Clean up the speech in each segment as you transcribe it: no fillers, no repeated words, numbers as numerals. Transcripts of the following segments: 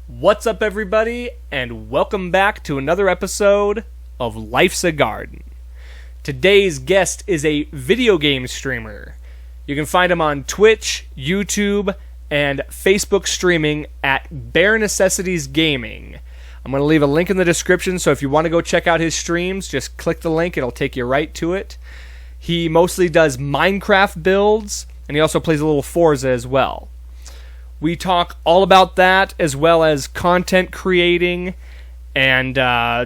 What's up, everybody, and welcome back to another episode of Life's a Garden. Today's guest is a video game streamer. You can find him on Twitch, YouTube, and Facebook streaming at Bare Necessities Gaming. I'm going to leave a link in the description, so if you want to go check out his streams, just click the link. It'll take you right to it. He mostly does Minecraft builds, and he also plays a little Forza as well. We talk all about that, as well as content creating, and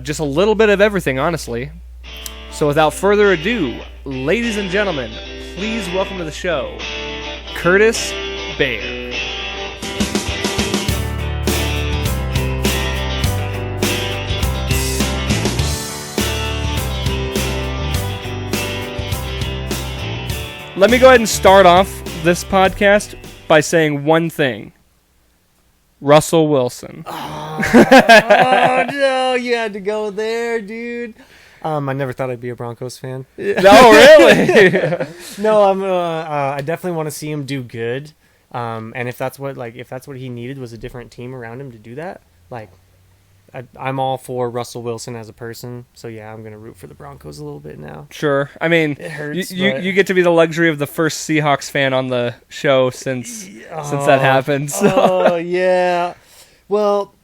just a little bit of everything, honestly. So without further ado, ladies and gentlemen, please welcome to the show, Curtis Baer. Let me go ahead and start off this podcast by saying one thing. Russell Wilson. Oh no, you had to go there, dude. I never thought I'd be a Broncos fan. No, really? No, I definitely want to see him do good. And if that's what he needed was a different team around him to do that, I'm all for Russell Wilson as a person. So yeah, I'm gonna root for the Broncos a little bit now. Sure. I mean, it hurts, you get to be the luxury of the first Seahawks fan on the show since that happened. So. Oh yeah. Well,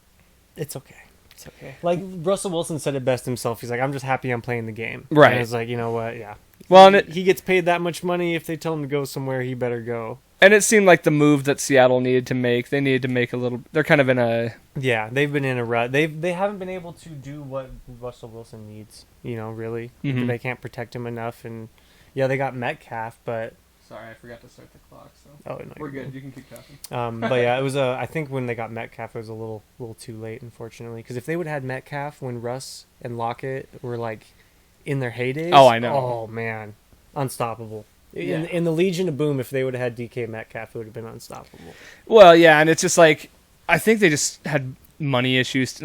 it's okay. It's okay. Like Russell Wilson said it best himself. He's like, I'm just happy I'm playing the game. Right. And it's like, you know what? Yeah. Well, and he gets paid that much money. If they tell him to go somewhere, he better go. And it seemed like the move that Seattle needed to make. They needed to make a little. They're kind of in a. Yeah, they've been in a rut. They haven't been able to do what Russell Wilson needs. You know, really, they can't protect him enough. And yeah, they got Metcalf, but. Sorry, I forgot to start the clock. So. Oh no, we're good. You can keep talking. But yeah, it was I think when they got Metcalf, it was a little too late, unfortunately. Because if they would have had Metcalf when Russ and Lockett were like in their heydays. Oh, I know. Oh man, unstoppable. Yeah. In the Legion of Boom, if they would have had DK Metcalf, it would have been unstoppable. Well, yeah, and it's just like I think they just had money issues.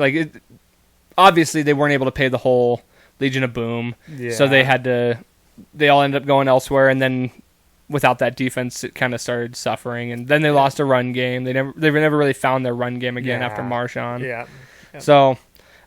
Obviously, they weren't able to pay the whole Legion of Boom, so they had to. They all ended up going elsewhere, and then without that defense, it kind of started suffering. And then they lost a run game. They never really found their run game again after Marshawn. Yeah. So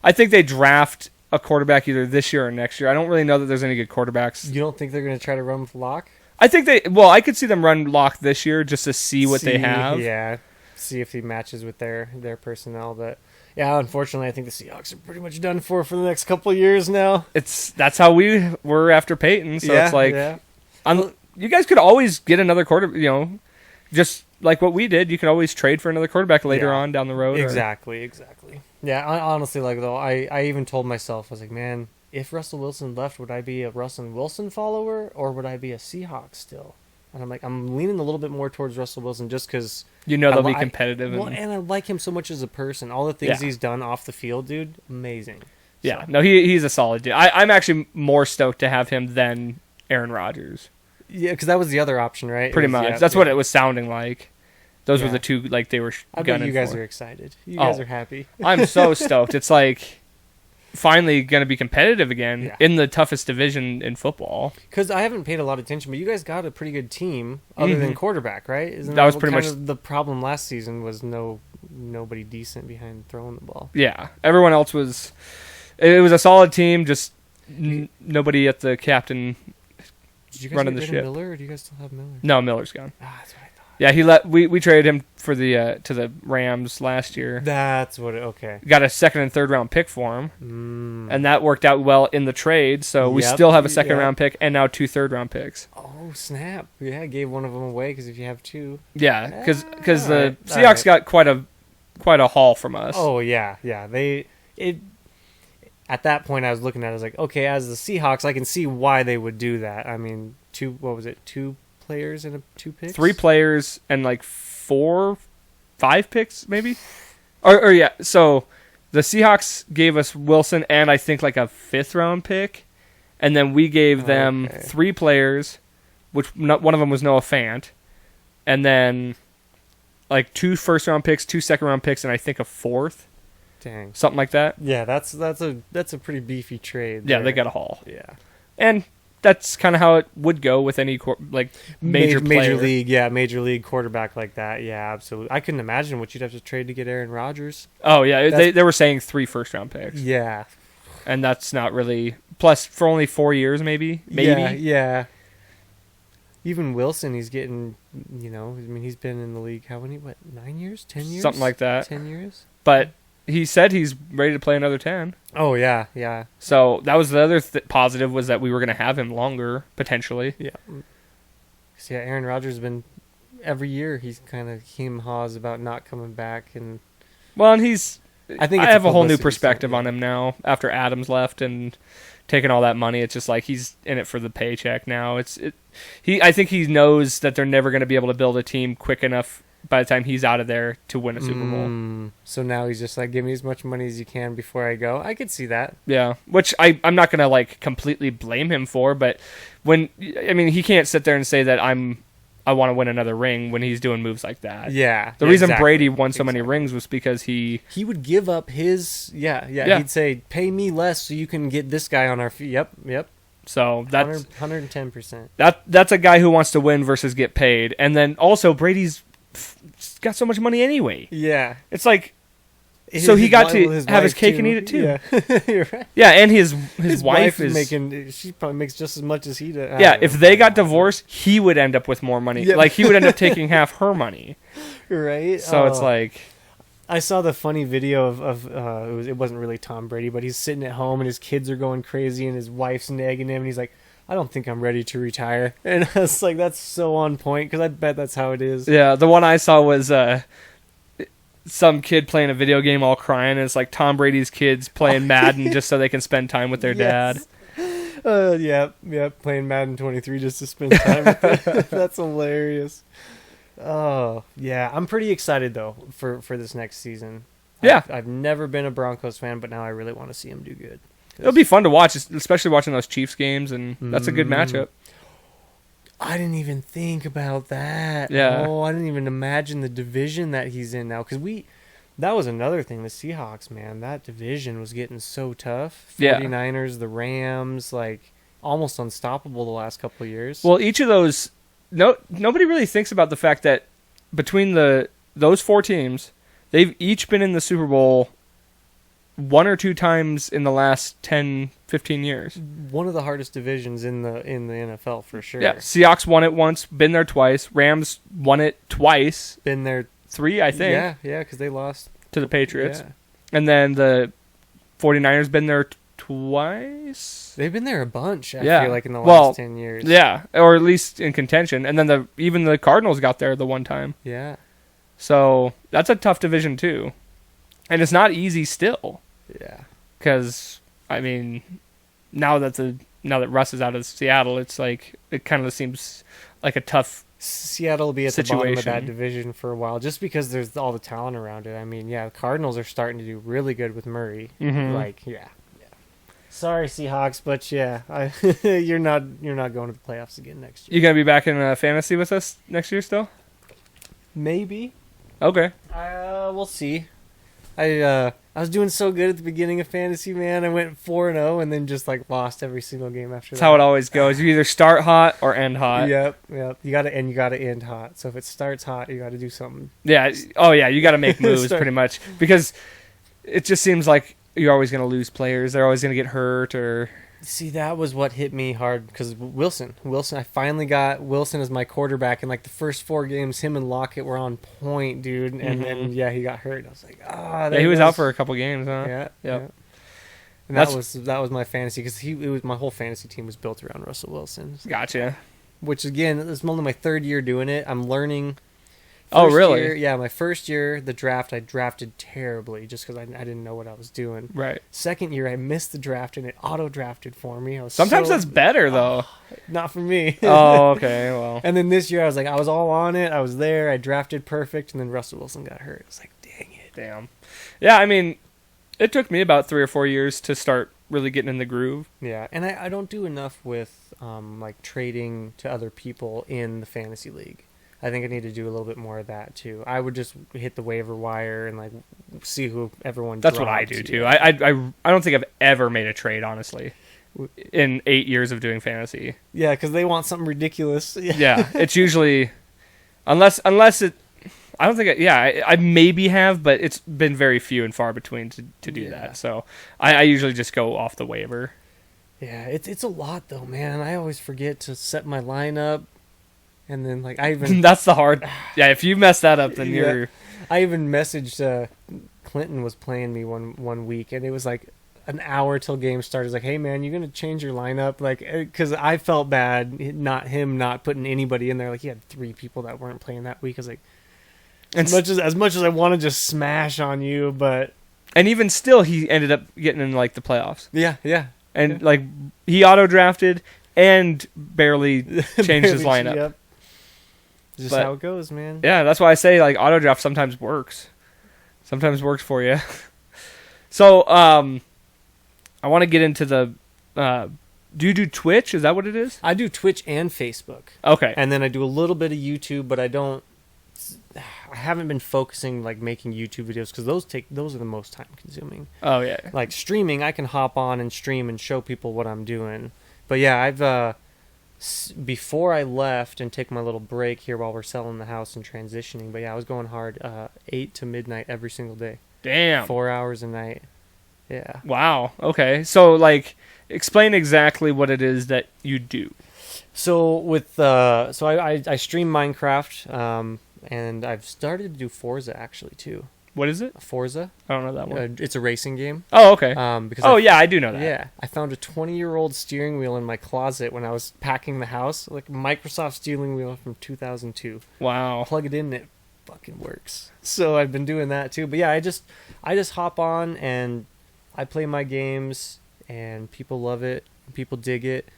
I think they draft a quarterback either this year or next year. I don't really know that there's any good quarterbacks. You don't think they're going to try to run with Locke? I think I could see them run Locke this year just to see what they have. Yeah, see if he matches with their personnel. But yeah, unfortunately, I think the Seahawks are pretty much done for the next couple of years now. That's how we were after Peyton. So it's like, you guys could always get another quarterback. You know, just like what we did, you could always trade for another quarterback later on down the road. Exactly. Yeah, honestly, I even told myself, I was like, man, if Russell Wilson left, would I be a Russell Wilson follower or would I be a Seahawks still? And I'm like, I'm leaning a little bit more towards Russell Wilson just because they'll be competitive. And I like him so much as a person. All the things he's done off the field, dude, amazing. Yeah, no, he's a solid dude. I'm actually more stoked to have him than Aaron Rodgers. Yeah, because that was the other option, right? Pretty much. That's what it was sounding like. Those were the two, they were gunning for. I bet you guys are excited. You guys are happy. I'm so stoked. It's like finally going to be competitive again in the toughest division in football. Because I haven't paid a lot of attention, but you guys got a pretty good team other than quarterback, right? That was pretty much the problem last season was nobody decent behind throwing the ball. Yeah, everyone else was. It was a solid team, just nobody at the captain. Did you guys running get the rid of ship. Miller, or do you guys still have Miller? No, Miller's gone. That's what I thought. Yeah, we traded him for the to the Rams last year. That's what. Okay. Got a second and third round pick for him, and that worked out well in the trade. So we still have a second round pick and now 2 third round picks. Oh snap! Yeah, I gave one of them away because if you have 2. Yeah, because the Seahawks got quite a haul from us. Oh yeah. At that point, I was looking at it, I was like, okay, as the Seahawks, I can see why they would do that. I mean, 2 players and 2 picks? 3 players and 4, 5 picks, maybe? Or yeah, so the Seahawks gave us Wilson and I think a 5th round pick, and then we gave them 3 players, which one of them was Noah Fant, and then 2 first round picks, 2 second round picks, and I think a 4th. Dang. Something like that. Yeah, that's a pretty beefy trade. Yeah, they got a haul. Yeah. And that's kind of how it would go with any major player. Major league quarterback like that. Yeah, absolutely. I couldn't imagine what you'd have to trade to get Aaron Rodgers. Oh yeah, they were saying 3 first-round picks. Yeah, and that's not really plus for only 4 years, maybe. Yeah. Even Wilson, he's getting, he's been in the league, 9 years? 10 years? Something like that. 10 years? But he said he's ready to play another 10. Oh, yeah, yeah. So that was the other positive, was that we were going to have him longer, potentially. Yeah. So, yeah, Aaron Rodgers has been, every year, he's kind of hem-haws about not coming back. And I have a whole new perspective on him now, after Adams left and taking all that money. It's just like he's in it for the paycheck now. I think he knows that they're never going to be able to build a team quick enough by the time he's out of there to win a Super Bowl. So now he's just like, give me as much money as you can before I go. I could see that. Yeah, which I'm not going to completely blame him for, but he can't sit there and say that I want to win another ring when he's doing moves like that. Yeah. The reason Brady won so many rings was because he would give up his he'd say, pay me less so you can get this guy on our feet. Yep. So that's 110%. That's a guy who wants to win versus get paid. And then also Brady's got so much money anyway. Yeah. It's like so he got to have his cake and eat it too. Yeah. You're right. Yeah, and his wife is making. She probably makes just as much as he does. Yeah, if they got divorced, he would end up with more money. Yep. Like he would end up taking half her money. Right. So it's like, I saw the funny video of it wasn't really Tom Brady, but he's sitting at home and his kids are going crazy and his wife's nagging him and he's like, I don't think I'm ready to retire. And I was like, that's so on point because I bet that's how it is. Yeah, the one I saw was some kid playing a video game all crying, and it's like Tom Brady's kids playing Madden just so they can spend time with their dad. Yeah, playing Madden 23 just to spend time with it. That's hilarious. Oh, yeah. I'm pretty excited, though, for this next season. Yeah. I've never been a Broncos fan, but now I really want to see them do good. It'll be fun to watch, especially watching those Chiefs games, and that's a good matchup. I didn't even think about that. Yeah. Oh, I didn't even imagine the division that he's in now. Because that was another thing. The Seahawks, man, that division was getting so tough. 49ers, the Rams, almost unstoppable the last couple of years. Well, each of those, nobody really thinks about the fact that between those 4 teams, they've each been in the Super Bowl 1 or 2 times in the last 10, 15 years. One of the hardest divisions in the NFL for sure. Yeah, Seahawks won it once, been there twice. Rams won it twice. Been there 3, I think. Yeah, because they lost to the Patriots. Yeah. And then the 49ers been there twice. They've been there a bunch, I feel like, in the last 10 years. Yeah, or at least in contention. And then even the Cardinals got there the one time. Yeah. So that's a tough division too. And it's not easy still. Yeah. Because, now that Russ is out of Seattle, it's like, it kind of seems like a tough Seattle will be at situation. The bottom of that division for a while, just because there's all the talent around it. The Cardinals are starting to do really good with Murray. Mm-hmm. Yeah. Sorry, Seahawks, but you're not going to the playoffs again next year. You gonna be back in fantasy with us next year still? Maybe. Okay. We'll see. I was doing so good at the beginning of fantasy, man. I went 4-0 and then just lost every single game after that. That's how it always goes. You either start hot or end hot. Yep. You gotta end hot. So if it starts hot, you gotta do something. Yeah. Oh yeah. You gotta make moves pretty much, because it just seems like you're always gonna lose players. They're always gonna get hurt or. See, that was what hit me hard, because Wilson, I finally got Wilson as my quarterback, and the first 4 games, him and Lockett were on point, dude, and then he got hurt. I was like, he was out for a couple games, huh? Yeah. Yep. And that was my fantasy, because my whole fantasy team was built around Russell Wilson. Gotcha. Which again, this is only my 3rd year doing it. I'm learning. Oh, really? My first year, the draft, I drafted terribly just because I didn't know what I was doing. Right. Second year, I missed the draft, and it auto-drafted for me. Sometimes that's better, though. Not for me. Oh, okay, well. And then this year, I was all on it. I was there. I drafted perfect, and then Russell Wilson got hurt. I was like, dang it. Damn. Yeah, it took me about 3 or 4 years to start really getting in the groove. Yeah, and I don't do enough with trading to other people in the fantasy league. I think I need to do a little bit more of that too. I would just hit the waiver wire and see who everyone. That's what I do too. I don't think I've ever made a trade, honestly. in 8 years of doing fantasy. Yeah, because they want something ridiculous. Yeah, it's usually unless it. I don't think. I maybe have, but it's been very few and far between to do that. So I usually just go off the waiver. Yeah, it's a lot though, man. I always forget to set my lineup, and then like I even That's the hard. Yeah, if you mess that up, then Yeah. you're. I even messaged Clinton was playing me one week, and it was like an hour till game started. It's like, hey man, you gonna change your lineup? Like, because I felt bad, not putting anybody in there. Like he had 3 people that weren't playing that week. I was like, as much as I want to just smash on you, but And even still, he ended up getting in like the playoffs. yeah, And like he auto drafted and barely changed his Barely, lineup. Yep. Just But- how it goes, man. Yeah, that's why I say like auto draft sometimes works. Sometimes works for you. So I want to get into the. Do you do Twitch? Is that what it is? I do Twitch and Facebook, Okay. and then I do a little bit of YouTube, but I don't. I haven't been focusing like making YouTube videos because those are the most time consuming. Oh yeah. Like streaming, I can hop on and stream and show people what I'm doing. But yeah, I've before I left and take my little break here while we're selling the house and transitioning. But yeah, I was going hard, 8 to midnight every single day, Damn. 4 hours a night. Yeah. Wow. Okay. So like, explain exactly what it is that you do. So with I stream Minecraft, and I've started to do Forza actually too. What is it? Forza. I don't know that one. It's a racing game. Oh, okay. Because Oh yeah, I do know that. Yeah, I found a 20-year-old steering wheel in my closet when I was packing the house, like a Microsoft steering wheel from 2002. Wow. Plug it in, and it fucking works. So I've been doing that too. But yeah, I just hop on and I play my games, and people love it, people dig it.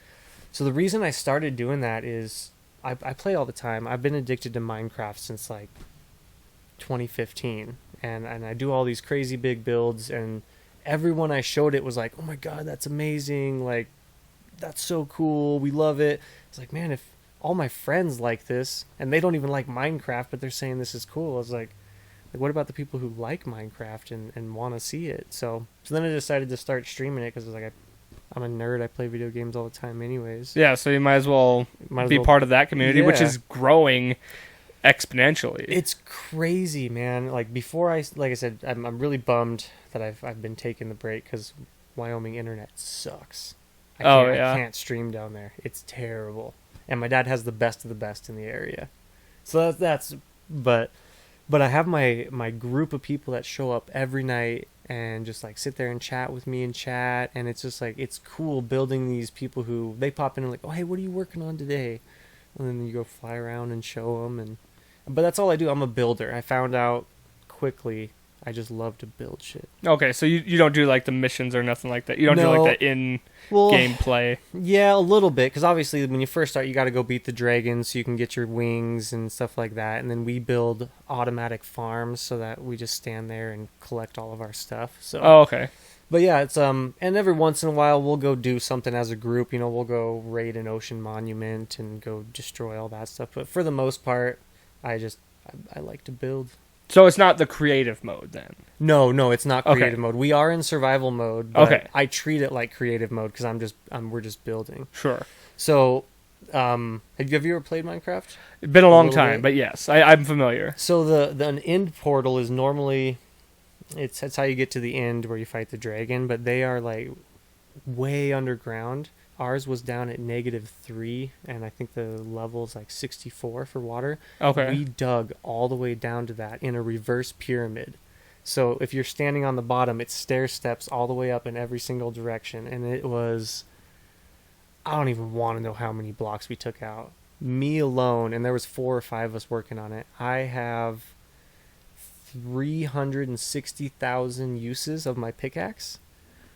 So the reason I started doing that is I play all the time. I've been addicted to Minecraft since like 2015, and I do all these crazy big builds, and everyone I showed it was like, oh my god, that's amazing, like that's so cool, we love it. It's like, man, if all my friends like this and they don't even like Minecraft but they're saying this is cool, I was like what about the people who like Minecraft and want to see it? So then I decided to start streaming it because I was like, I'm a nerd, I play video games all the time anyways. Yeah. So you might as well be part of that community, which Yeah. is growing exponentially. It's crazy, man. Like before, like I said, I'm really bummed that I've been taking the break because Wyoming internet sucks. I can't stream down there. It's terrible, and my dad has the best of the best in the area. So but I have my group of people that show up every night and just like sit there and chat with me and chat, and it's just like it's cool building these people who they pop in and like, oh hey, what are you working on today? And then you go fly around and show them, but that's all I do. I'm a builder. I found out quickly I just love to build shit. Okay, so you don't do like the missions or nothing like that. You don't do No. like the in Well, gameplay. yeah, a little bit, because obviously when you first start, you got to go beat the dragons so you can get your wings and stuff like that. And then we build automatic farms so that we just stand there and collect all of our stuff. So, Oh, okay. but yeah, it's and every once in a while we'll go do something as a group. You know, we'll go raid an ocean monument and go destroy all that stuff. But for the most part, I like to build. So it's not the creative mode then. No, it's not Okay. creative mode. We are in survival mode, but Okay. I treat it like creative mode because we're just building. Sure. So, have you ever played Minecraft? It's been a long little time, bit. but yes, I'm familiar. So an end portal is normally, that's how you get to the end where you fight the dragon, but they are like way underground. Ours was down at -3, and I think the level's like 64 for water. Okay. We dug all the way down to that in a reverse pyramid. So if you're standing on the bottom, it's stair steps all the way up in every single direction, and it was, I don't even want to know how many blocks we took out. Me alone, and there was 4 or 5 of us working on it. I have 360,000 uses of my pickaxe.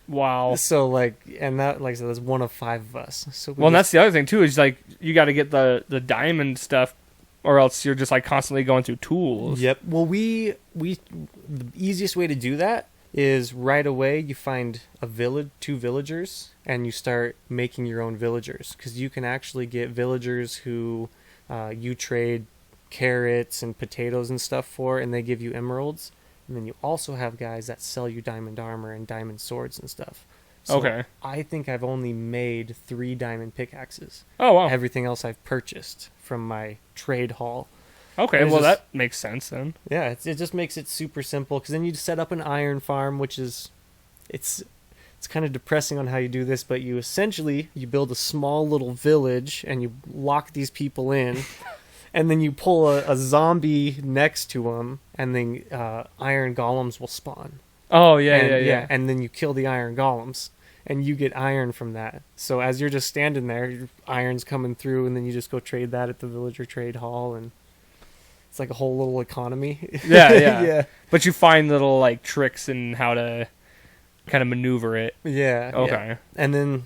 Wow. So and that, like I said, that's one of 5 of us. So Well, and that's the other thing too. Is like you got to get the diamond stuff, or else you're just like constantly going through tools. Yep. Well, the easiest way to do that is right away you find 2 villagers, and you start making your own villagers, because you can actually get villagers who you trade carrots and potatoes and stuff for, and they give you emeralds. And then you also have guys that sell you diamond armor and diamond swords and stuff. So Okay. I think I've only made 3 diamond pickaxes. Oh, wow. Everything else I've purchased from my trade hall. Okay, It's well, just- that makes sense then. Yeah, it just makes it super simple because then you set up an iron farm, which is it's kind of depressing on how you do this, but you build a small little village and you lock these people in, and then you pull a zombie next to them, and then iron golems will spawn. Oh, yeah, And, yeah. and then you kill the iron golems, and you get iron from that. So as you're just standing there, your iron's coming through, and then you just go trade that at the villager trade hall, and it's like a whole little economy. Yeah, yeah. yeah. But you find little, like, tricks in how to kind of maneuver it. Yeah. Okay. Yeah. And then,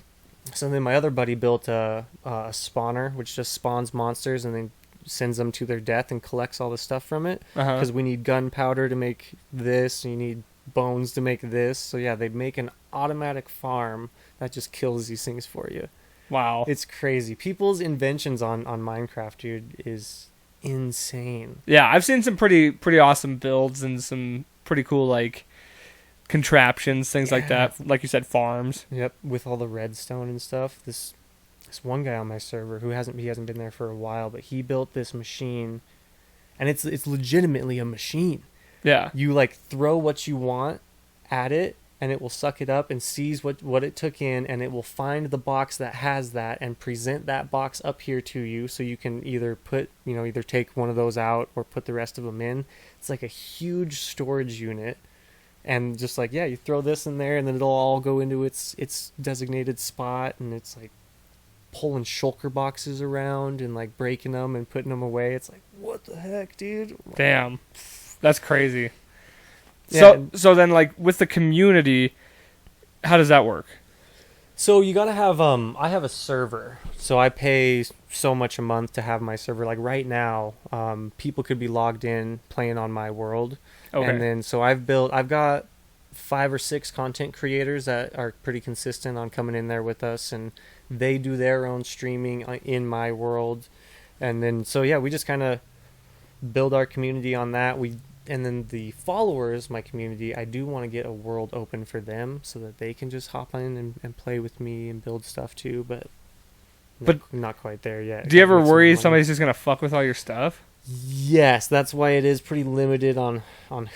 my other buddy built a spawner, which just spawns monsters and then sends them to their death and collects all the stuff from it. Uh-huh. Because we need gunpowder to make this, and you need bones to make this. So yeah, they make an automatic farm that just kills these things for you. Wow. It's crazy. People's inventions on Minecraft, dude, is insane. Yeah, I've seen some pretty awesome builds and some pretty cool, like, contraptions, things like Yeah. that. Like you said, farms. Yep, with all the redstone and stuff. This one guy on my server who hasn't been there for a while, but he built this machine, and it's legitimately a machine. Yeah. You like throw what you want at it, and it will suck it up and sees what it took in, and it will find the box that has that and present that box up here to you, so you can either take one of those out or put the rest of them in. It's like a huge storage unit. And just like, yeah, you throw this in there, and then it'll all go into its designated spot, and it's like pulling shulker boxes around and like breaking them and putting them away. It's like, what the heck, dude? Damn. That's crazy. Yeah, So then, like, with the community, how does that work? So you gotta have I have a server, so I pay so much a month to have my server. Like right now, people could be logged in playing on my world. Okay. And then so I've got 5 or 6 content creators that are pretty consistent on coming in there with us, and they do their own streaming in my world. And then so yeah, we just kind of build our community on that. And then the followers, my community, I do want to get a world open for them so that they can just hop in and play with me and build stuff too, but not quite there yet. Do you ever Need some worry money. somebody's just gonna fuck with all your stuff? Yes, that's why it is pretty limited on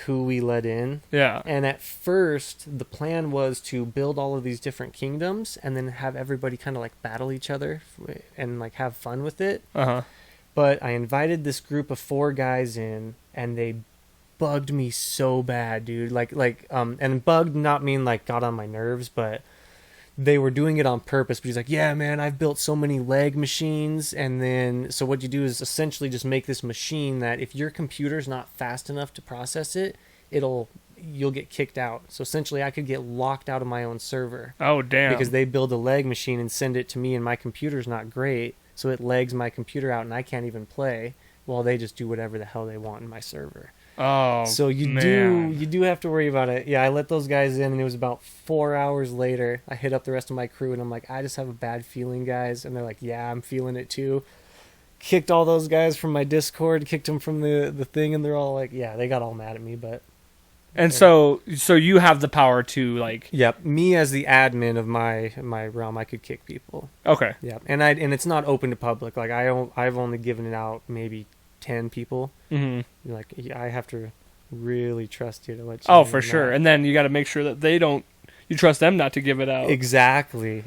who we let in. Yeah. And at first, the plan was to build all of these different kingdoms and then have everybody kind of like battle each other and like have fun with it. Uh-huh. But I invited this group of 4 guys in, and they bugged me so bad, dude. And bugged not mean like got on my nerves, but they were doing it on purpose. But he's like, yeah, man, I've built so many leg machines. And then, so what you do is essentially just make this machine that if your computer's not fast enough to process it, you'll get kicked out. So essentially I could get locked out of my own server. Oh, damn. Because they build a leg machine and send it to me, and my computer's not great. So it legs my computer out and I can't even play while they just do whatever the hell they want in my server. Oh, So you do have to worry about it. Yeah, I let those guys in, and it was about 4 hours later. I hit up the rest of my crew, and I'm like, I just have a bad feeling, guys. And they're like, yeah, I'm feeling it too. Kicked all those guys from my Discord, kicked them from the thing, and they're all like, yeah, they got all mad at me, but... And so you have the power to, like... Yep, me as the admin of my realm, I could kick people. Okay. Yeah, and it's not open to public. Like I've only given it out maybe 10 people. Mm-hmm. Like I have to really trust you to let you. Oh, know for that. sure. And then you got to make sure that they don't... You trust them not to give it out. Exactly.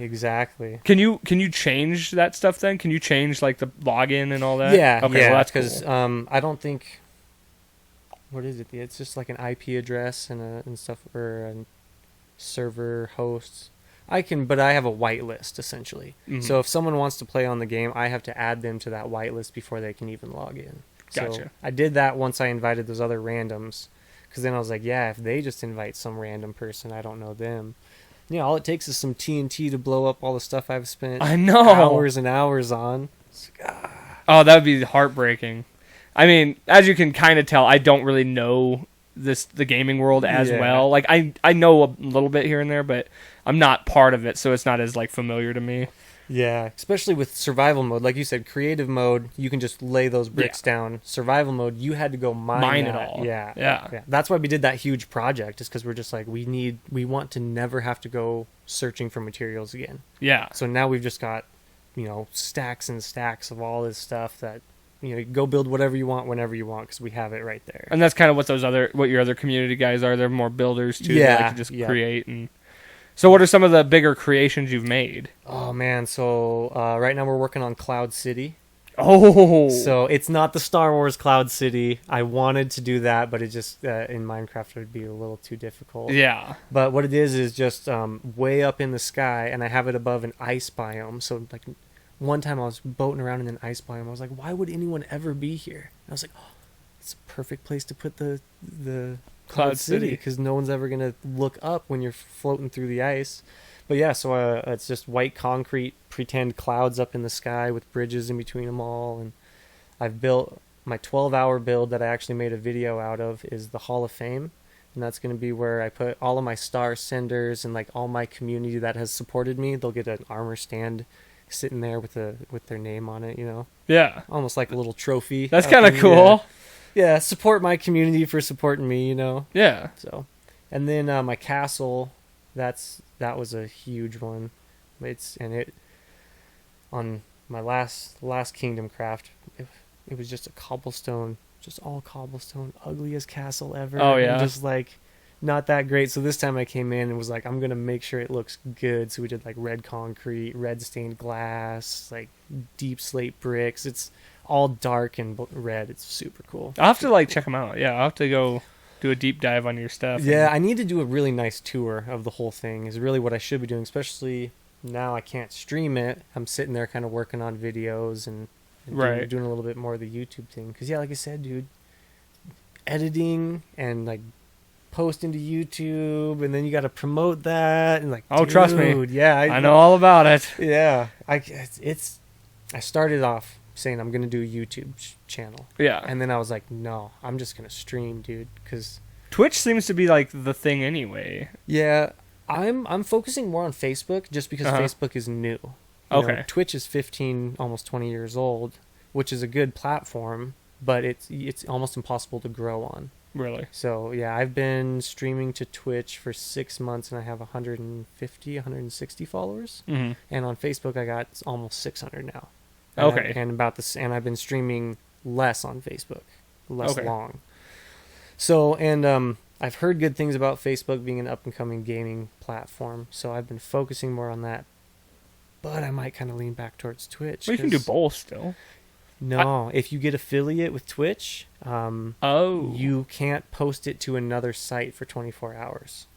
Can you change that stuff then? Can you change, like, the login and all that? Yeah. Okay, yeah, well, that's because cool. I don't think. What is it? It's just like an IP address and stuff, or a server hosts. But I have a whitelist essentially. Mhm. So if someone wants to play on the game, I have to add them to that whitelist before they can even log in. So Gotcha. I did that once I invited those other randoms, because then I was like, yeah, if they just invite some random person, I don't know them. Yeah, all it takes is some TNT to blow up all the stuff I've spent I know. hours and hours on. Oh, that would be heartbreaking. I mean, as you can kind of tell, I don't really know the gaming world as Yeah. well. Like, I know a little bit here and there, but I'm not part of it, so it's not as, like, familiar to me. Yeah, especially with survival mode. Like you said, creative mode, you can just lay those bricks down. Survival mode, you had to go mine it that. all. Yeah. Yeah. That's why we did that huge project, is because we're just like, we want to never have to go searching for materials again. Yeah. So now we've just got, stacks and stacks of all this stuff that, you go build whatever you want whenever you want, because we have it right there. And that's kind of what your other community guys are. They're more builders too. Yeah. They like to just create. And so what are some of the bigger creations you've made? Oh man, so right now we're working on Cloud City. Oh, So it's not the Star Wars Cloud City. I wanted to do that, but it just in Minecraft it would be a little too difficult. yeah. But what it is just way up in the sky, and I have it above an ice biome. So like one time I was boating around in an ice biome. I was like, why would anyone ever be here? And I was like, oh, it's a perfect place to put the Cloud City, because no one's ever gonna look up when you're floating through the ice. But yeah, so it's just white concrete pretend clouds up in the sky with bridges in between them all. And I've built my 12-hour build that I actually made a video out of is the Hall of Fame, and that's going to be where I put all of my star senders and like all my community that has supported me. They'll get an armor stand sitting there with their name on it, Yeah. almost like a little trophy. That's kind of cool. Yeah, support my community for supporting me, Yeah. So, and then my castle, that was a huge one. On my last Kingdom Craft, it was just a cobblestone, just all cobblestone, ugliest castle ever. Oh yeah. And just like not that great. So this time I came in and was like, I'm gonna make sure it looks good. So we did like red concrete, red stained glass, like deep slate bricks. It's all dark and red. It's super cool. I'll have to check them out. Yeah, I'll have to go do a deep dive on your stuff. Yeah, I need to do a really nice tour of the whole thing is really what I should be doing, especially now I can't stream it. I'm sitting there kind of working on videos and Right. doing a little bit more of the YouTube thing. Because, yeah, like I said, dude, editing and, like, posting to YouTube, and then you got to promote that. And, like, Oh, trust me. Yeah. I know all about it. Yeah. I started off saying I'm going to do a YouTube channel. Yeah. And then I was like, no, I'm just going to stream, dude, because... Twitch seems to be like the thing anyway. Yeah, I'm focusing more on Facebook just because Facebook is new. Okay. Twitch is 15, almost 20 years old, which is a good platform, but it's almost impossible to grow on. Really? So, yeah, I've been streaming to Twitch for 6 months, and I have 160 followers. Mm-hmm. And on Facebook, I got almost 600 now. Okay. And I've been streaming less on Facebook, less Okay. long. So, and I've heard good things about Facebook being an up-and-coming gaming platform, so I've been focusing more on that. But I might kind of lean back towards Twitch. Well, you can do both still. No, if you get affiliate with Twitch, you can't post it to another site for 24 hours.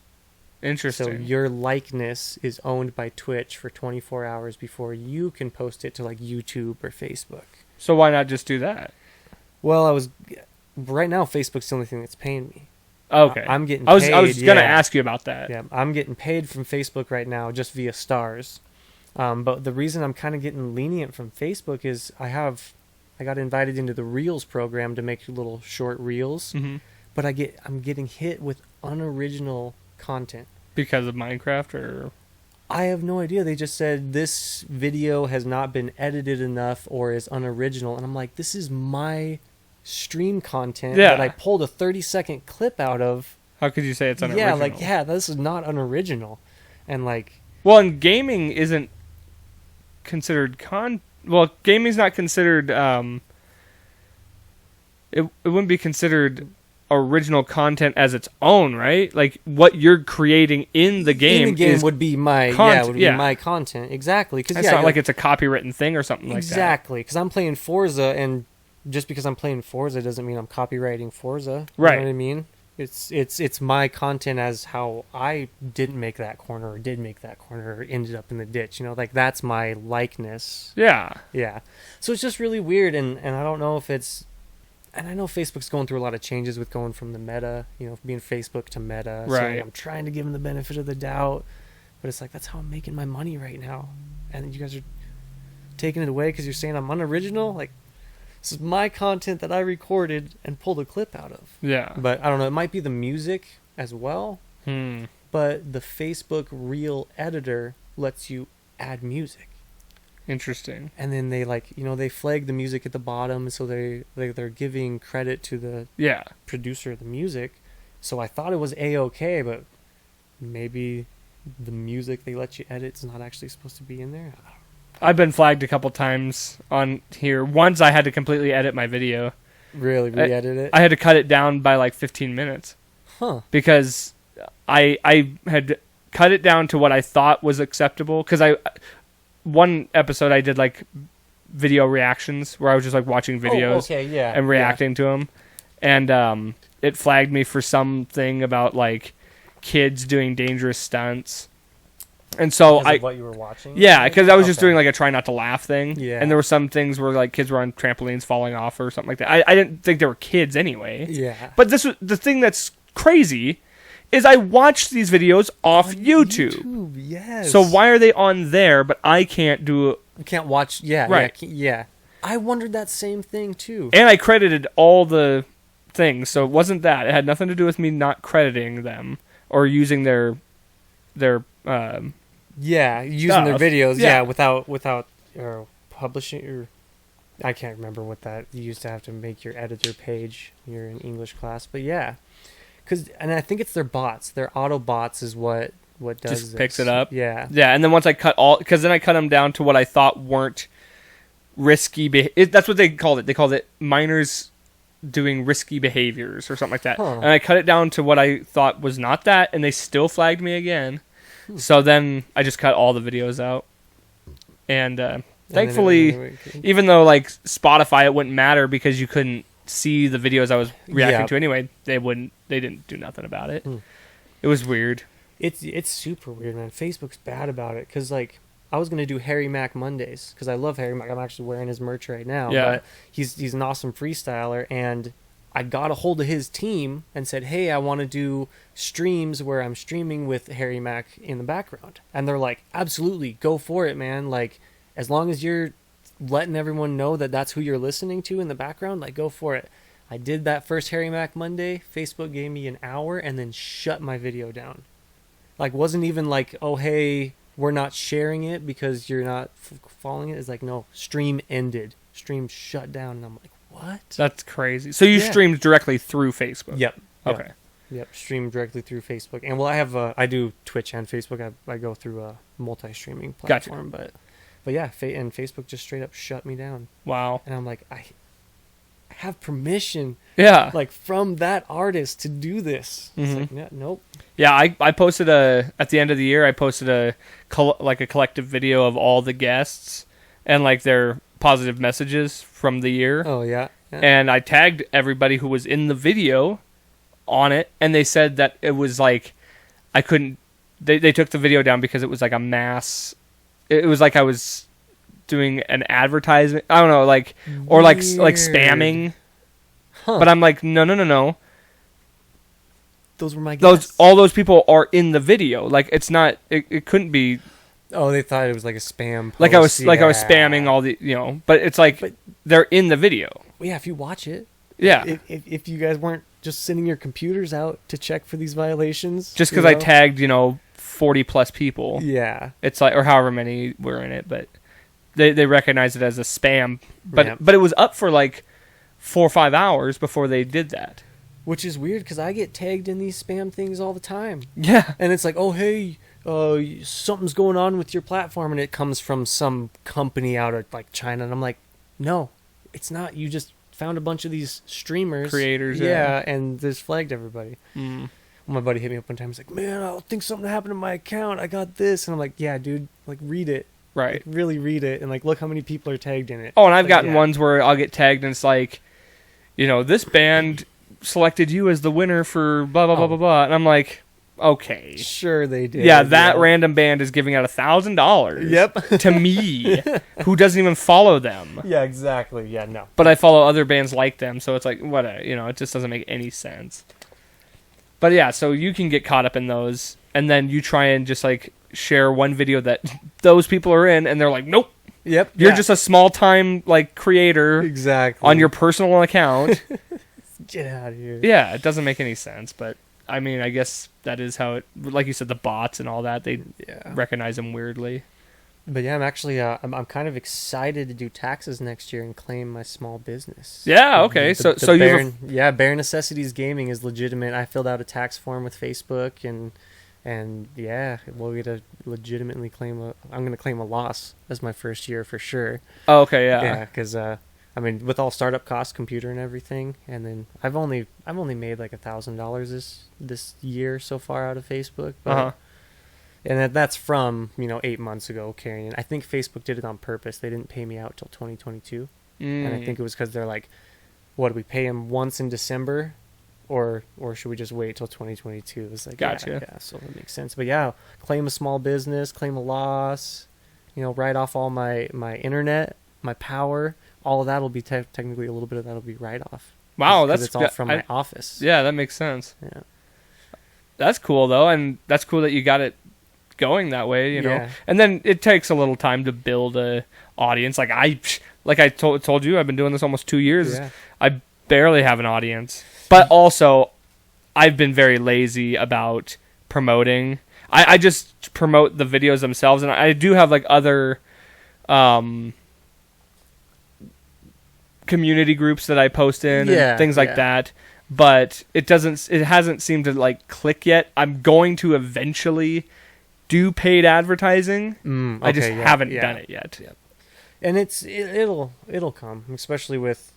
Interesting. So your likeness is owned by Twitch for 24 hours before you can post it to like YouTube or Facebook. So why not just do that? Well, right now Facebook's the only thing that's paying me. Okay. I'm getting I was paid, gonna yeah. ask you about that. Yeah, I'm getting paid from Facebook right now just via stars. But the reason I'm kind of getting lenient from Facebook is I got invited into the Reels program to make little short reels, Mm-hmm. but I'm getting hit with unoriginal content. Because of Minecraft, or I have no idea. They just said this video has not been edited enough or is unoriginal, and I'm like, this is my stream content that I pulled a 30-second clip out of. How could you say it's unoriginal? This is not unoriginal. And well, and gaming isn't considered gaming's not considered it wouldn't be considered original content as its own, right? Like what you're creating in the game, would be my be my content. Exactly. Cuz it's not like it's a copywritten thing or something like that. Exactly. Cuz I'm playing Forza, and just because I'm playing Forza doesn't mean I'm copywriting Forza. Right. You know what I mean? It's my content as how I didn't make that corner or did make that corner or ended up in the ditch. That's my likeness. Yeah. Yeah. So it's just really weird, and I don't know if it's... And I know Facebook's going through a lot of changes with going from the Meta, being Facebook to Meta. Right. So I'm trying to give them the benefit of the doubt, but it's like, that's how I'm making my money right now. And you guys are taking it away because you're saying I'm unoriginal? Like, this is my content that I recorded and pulled a clip out of. Yeah. But I don't know. It might be the music as well. Hmm. But the Facebook Reel editor lets you add music. Interesting. And then they they flag the music at the bottom, so they're giving credit to the Yeah. producer of the music. So I thought it was A-okay, but maybe the music they let you edit is not actually supposed to be in there. I've been flagged a couple times on here. Once I had to completely edit my video. Really re-edit it? I had to cut it down by like 15 minutes. Huh. Because I had cut it down to what I thought was acceptable. Because one episode I did like video reactions where I was just like watching videos and reacting to them. And it flagged me for something about like kids doing dangerous stunts. And so Because of what you were watching? Yeah, because I was just doing like a try not to laugh thing. Yeah. And there were some things where like kids were on trampolines falling off or something like that. I didn't think they were kids anyway. Yeah. But the thing that's crazy is I watched these videos off YouTube. Yes. So why are they on there, but I can't do it? You can't watch. Yeah. Right. Yeah. I wondered that same thing too. And I credited all the things, so it wasn't that. It had nothing to do with me not crediting them or using their using their videos. Yeah. Without or publishing or. I can't remember what that. You used to have to make your editor page. You're in English class, but yeah. And I think it's their bots. Their auto bots is what does just this. picks it up. Yeah. Yeah, and then once I cut because then I cut them down to what I thought weren't risky. That's what they called it. They called it minors doing risky behaviors or something like that. Huh. And I cut it down to what I thought was not that, and they still flagged me again. So then I just cut all the videos out. And thankfully, even though like Spotify, it wouldn't matter because you couldn't see the videos I was reacting to anyway. They didn't do nothing about it. It was weird. It's super weird, man. Facebook's bad about it because like I was gonna do Harry Mack Mondays because I love Harry Mack. I'm actually wearing his merch right now. Yeah. But he's an awesome freestyler, and I got a hold of his team and said, hey, I want to do streams where I'm streaming with Harry Mack in the background, and they're like, absolutely, go for it, man. Like as long as you're letting everyone know that that's who you're listening to in the background, like go for it. I did that first Harry Mack Monday. Facebook gave me an hour and then shut my video down. Like wasn't even like, oh hey, we're not sharing it because you're not following it. It's like, no, stream ended, stream shut down. And I'm like, what? That's crazy. So you streamed directly through Facebook? Yep. Okay. Yep, stream directly through Facebook. And well, I do Twitch and Facebook. I go through a multi-streaming platform, but yeah, and Facebook just straight up shut me down. Wow. And I'm like, I have permission, like from that artist to do this. It's like, nope. Yeah, I posted at the end of the year, I posted a collective video of all the guests and like their positive messages from the year. Oh yeah. And I tagged everybody who was in the video on it, and they said that it was like I couldn't. They took the video down because it was like a mass. It was like I was doing an advertisement. I don't know, like or like spamming. Huh. But I'm like, no. Those were my guests. All those people are in the video. Like it's not. It couldn't be. Oh, they thought it was like a spam post. Like I was spamming all the but it's like they're in the video. Yeah, if you watch it. Yeah. If you guys weren't just sending your computers out to check for these violations, just because I tagged 40 plus people. Yeah. It's like or however many were in it, but they recognized it as a spam. But it was up for like 4 or 5 hours before they did that. Which is weird because I get tagged in these spam things all the time. Yeah. And it's like, oh, hey, something's going on with your platform. And it comes from some company out of like China. And I'm like, no, it's not. You just found a bunch of these streamers. Creators. Yeah. And just flagged everybody. Mm. My buddy hit me up one time. He's like, man, I think something happened to my account. I got this. And I'm like, yeah, dude, like read it. Right. Like, really read it. And like, look how many people are tagged in it. Oh, and I've gotten ones where I'll get tagged and it's like, this band selected you as the winner for blah, blah, blah, blah, blah. And I'm like, okay. Sure they did. Yeah, that random band is giving out $1,000 Yep. to me, who doesn't even follow them. Yeah, exactly. Yeah, no. But I follow other bands like them, so it's like, what it just doesn't make any sense. But yeah, so you can get caught up in those, and then you try and just like share one video that those people are in, and they're like, nope. Yep. You're just a small time like creator on your personal account. Get out of here. Yeah, it doesn't make any sense, but I mean, I guess that is how it, like you said, the bots and all that, they recognize them weirdly. But yeah, I'm actually I'm kind of excited to do taxes next year and claim my small business. Yeah, okay. So Bare Necessities Gaming is legitimate. I filled out a tax form with Facebook and yeah, we'll get to legitimately I'm going to claim a loss as my first year for sure. Oh, okay, yeah. Yeah, cuz I mean, with all startup costs, computer and everything, and then I've only made like $1,000 this year so far out of Facebook, but and that's from 8 months ago carrying it. I think Facebook did it on purpose. They didn't pay me out till 2022, and I think it was because they're like, "What, do we pay him once in December, or should we just wait till 2022?" It's like, gotcha. Yeah, so that makes sense. But yeah, claim a small business, claim a loss, write off all my internet, my power. All of that will be technically a little bit of that will be write off. Wow, it's all from my office. Yeah, that makes sense. Yeah, that's cool though, and that's cool that you got it going that way. Yeah. And then it takes a little time to build a audience. Like I told you, I've been doing this almost 2 years. Yeah. I barely have an audience, but also I've been very lazy about promoting. I just promote the videos themselves, and I do have like other community groups that I post in and things like that, but it hasn't seemed to like click yet. I'm going to eventually do paid advertising. I just haven't done it yet. Yep. And it'll come, especially with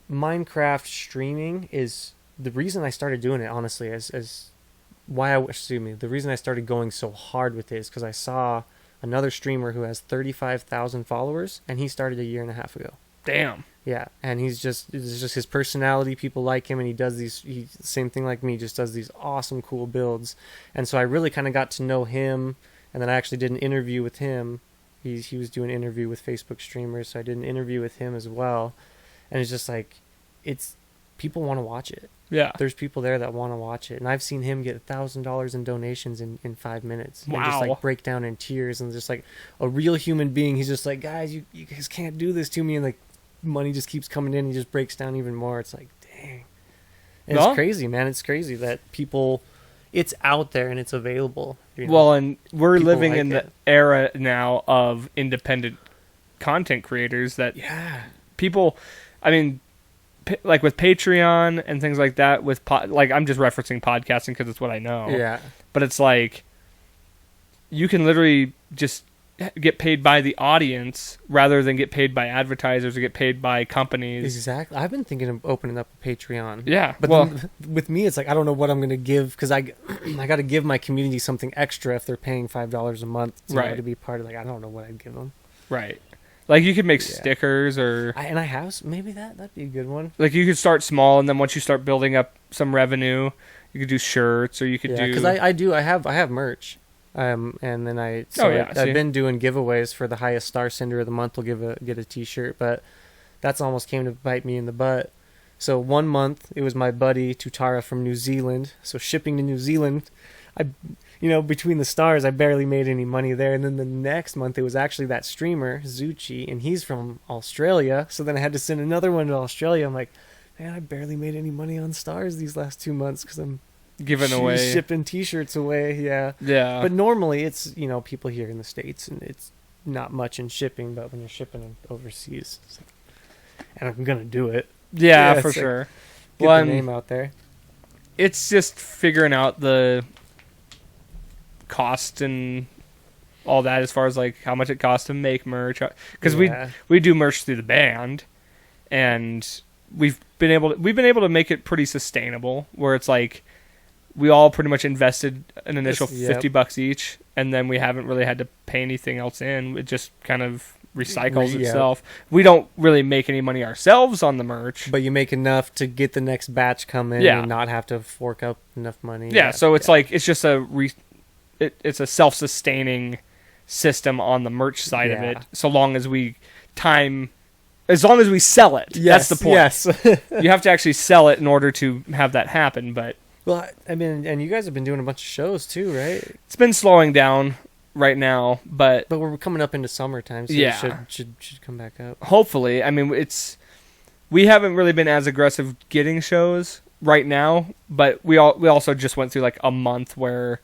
Minecraft streaming. Is the reason I started doing it, honestly, the reason I started going so hard with it is because I saw another streamer who has 35,000 followers, and he started a year and a half ago. Damn. Yeah, and it's just his personality. People like him, and he does same thing like me, just does these awesome, cool builds. And so I really kind of got to know him, and then I actually did an interview with him. He was doing an interview with Facebook streamers, so I did an interview with him as well. And it's just like, people want to watch it. Yeah. There's people there that want to watch it. And I've seen him get $1,000 in donations in 5 minutes. Wow. And just like break down in tears, and just like a real human being. He's just like, guys, you guys can't do this to me. And like, money just keeps coming in. He just breaks down even more. It's like, dang. And it's crazy, man. It's crazy that it's out there and it's available. Well, and we're living in the era now of independent content creators that people, I mean, like with Patreon and things like that, like I'm just referencing podcasting because it's what I know. Yeah. But it's like, you can literally just get paid by the audience rather than get paid by advertisers or get paid by companies. Exactly. I've been thinking of opening up a Patreon. Yeah. But then, with me, it's like, I don't know what I'm going to give, because I got to give my community something extra if they're paying $5 a month to be part of. Like, I don't know what I'd give them. Right. Like, you could make stickers or... maybe that'd be a good one. Like, you could start small, and then once you start building up some revenue, you could do shirts, or you could do... because I have merch. And then I've been doing giveaways for the highest star sender of the month. Will get a T-shirt, but that's almost came to bite me in the butt. So 1 month it was my buddy Tutara from New Zealand. So shipping to New Zealand, between the stars, I barely made any money there. And then the next month it was actually that streamer Zuchi, and he's from Australia. So then I had to send another one to Australia. I'm like, man, I barely made any money on stars these last 2 months because I'm giving away, shipping T-shirts away. Yeah. But normally it's people here in the States, and it's not much in shipping. But when you're shipping overseas, it's like, and I'm gonna do it. Yeah, for sure. Like, get the name out there. It's just figuring out the cost and all that, as far as like how much it costs to make merch. Because we do merch through the band, and we've been able to make it pretty sustainable, where it's like, we all pretty much invested an initial $50 each, and then we haven't really had to pay anything else in. It just kind of recycles itself. We don't really make any money ourselves on the merch, but you make enough to get the next batch come in and not have to fork up enough money. So it's like, it's just it's a self-sustaining system on the merch side of it, so long as we sell it. That's the point. Yes. You have to actually sell it in order to have that happen, but... Well, I mean, and you guys have been doing a bunch of shows too, right? It's been slowing down right now, but we're coming up into summertime, so it should come back up. Hopefully. I mean, we haven't really been as aggressive getting shows right now, but we also just went through like a month where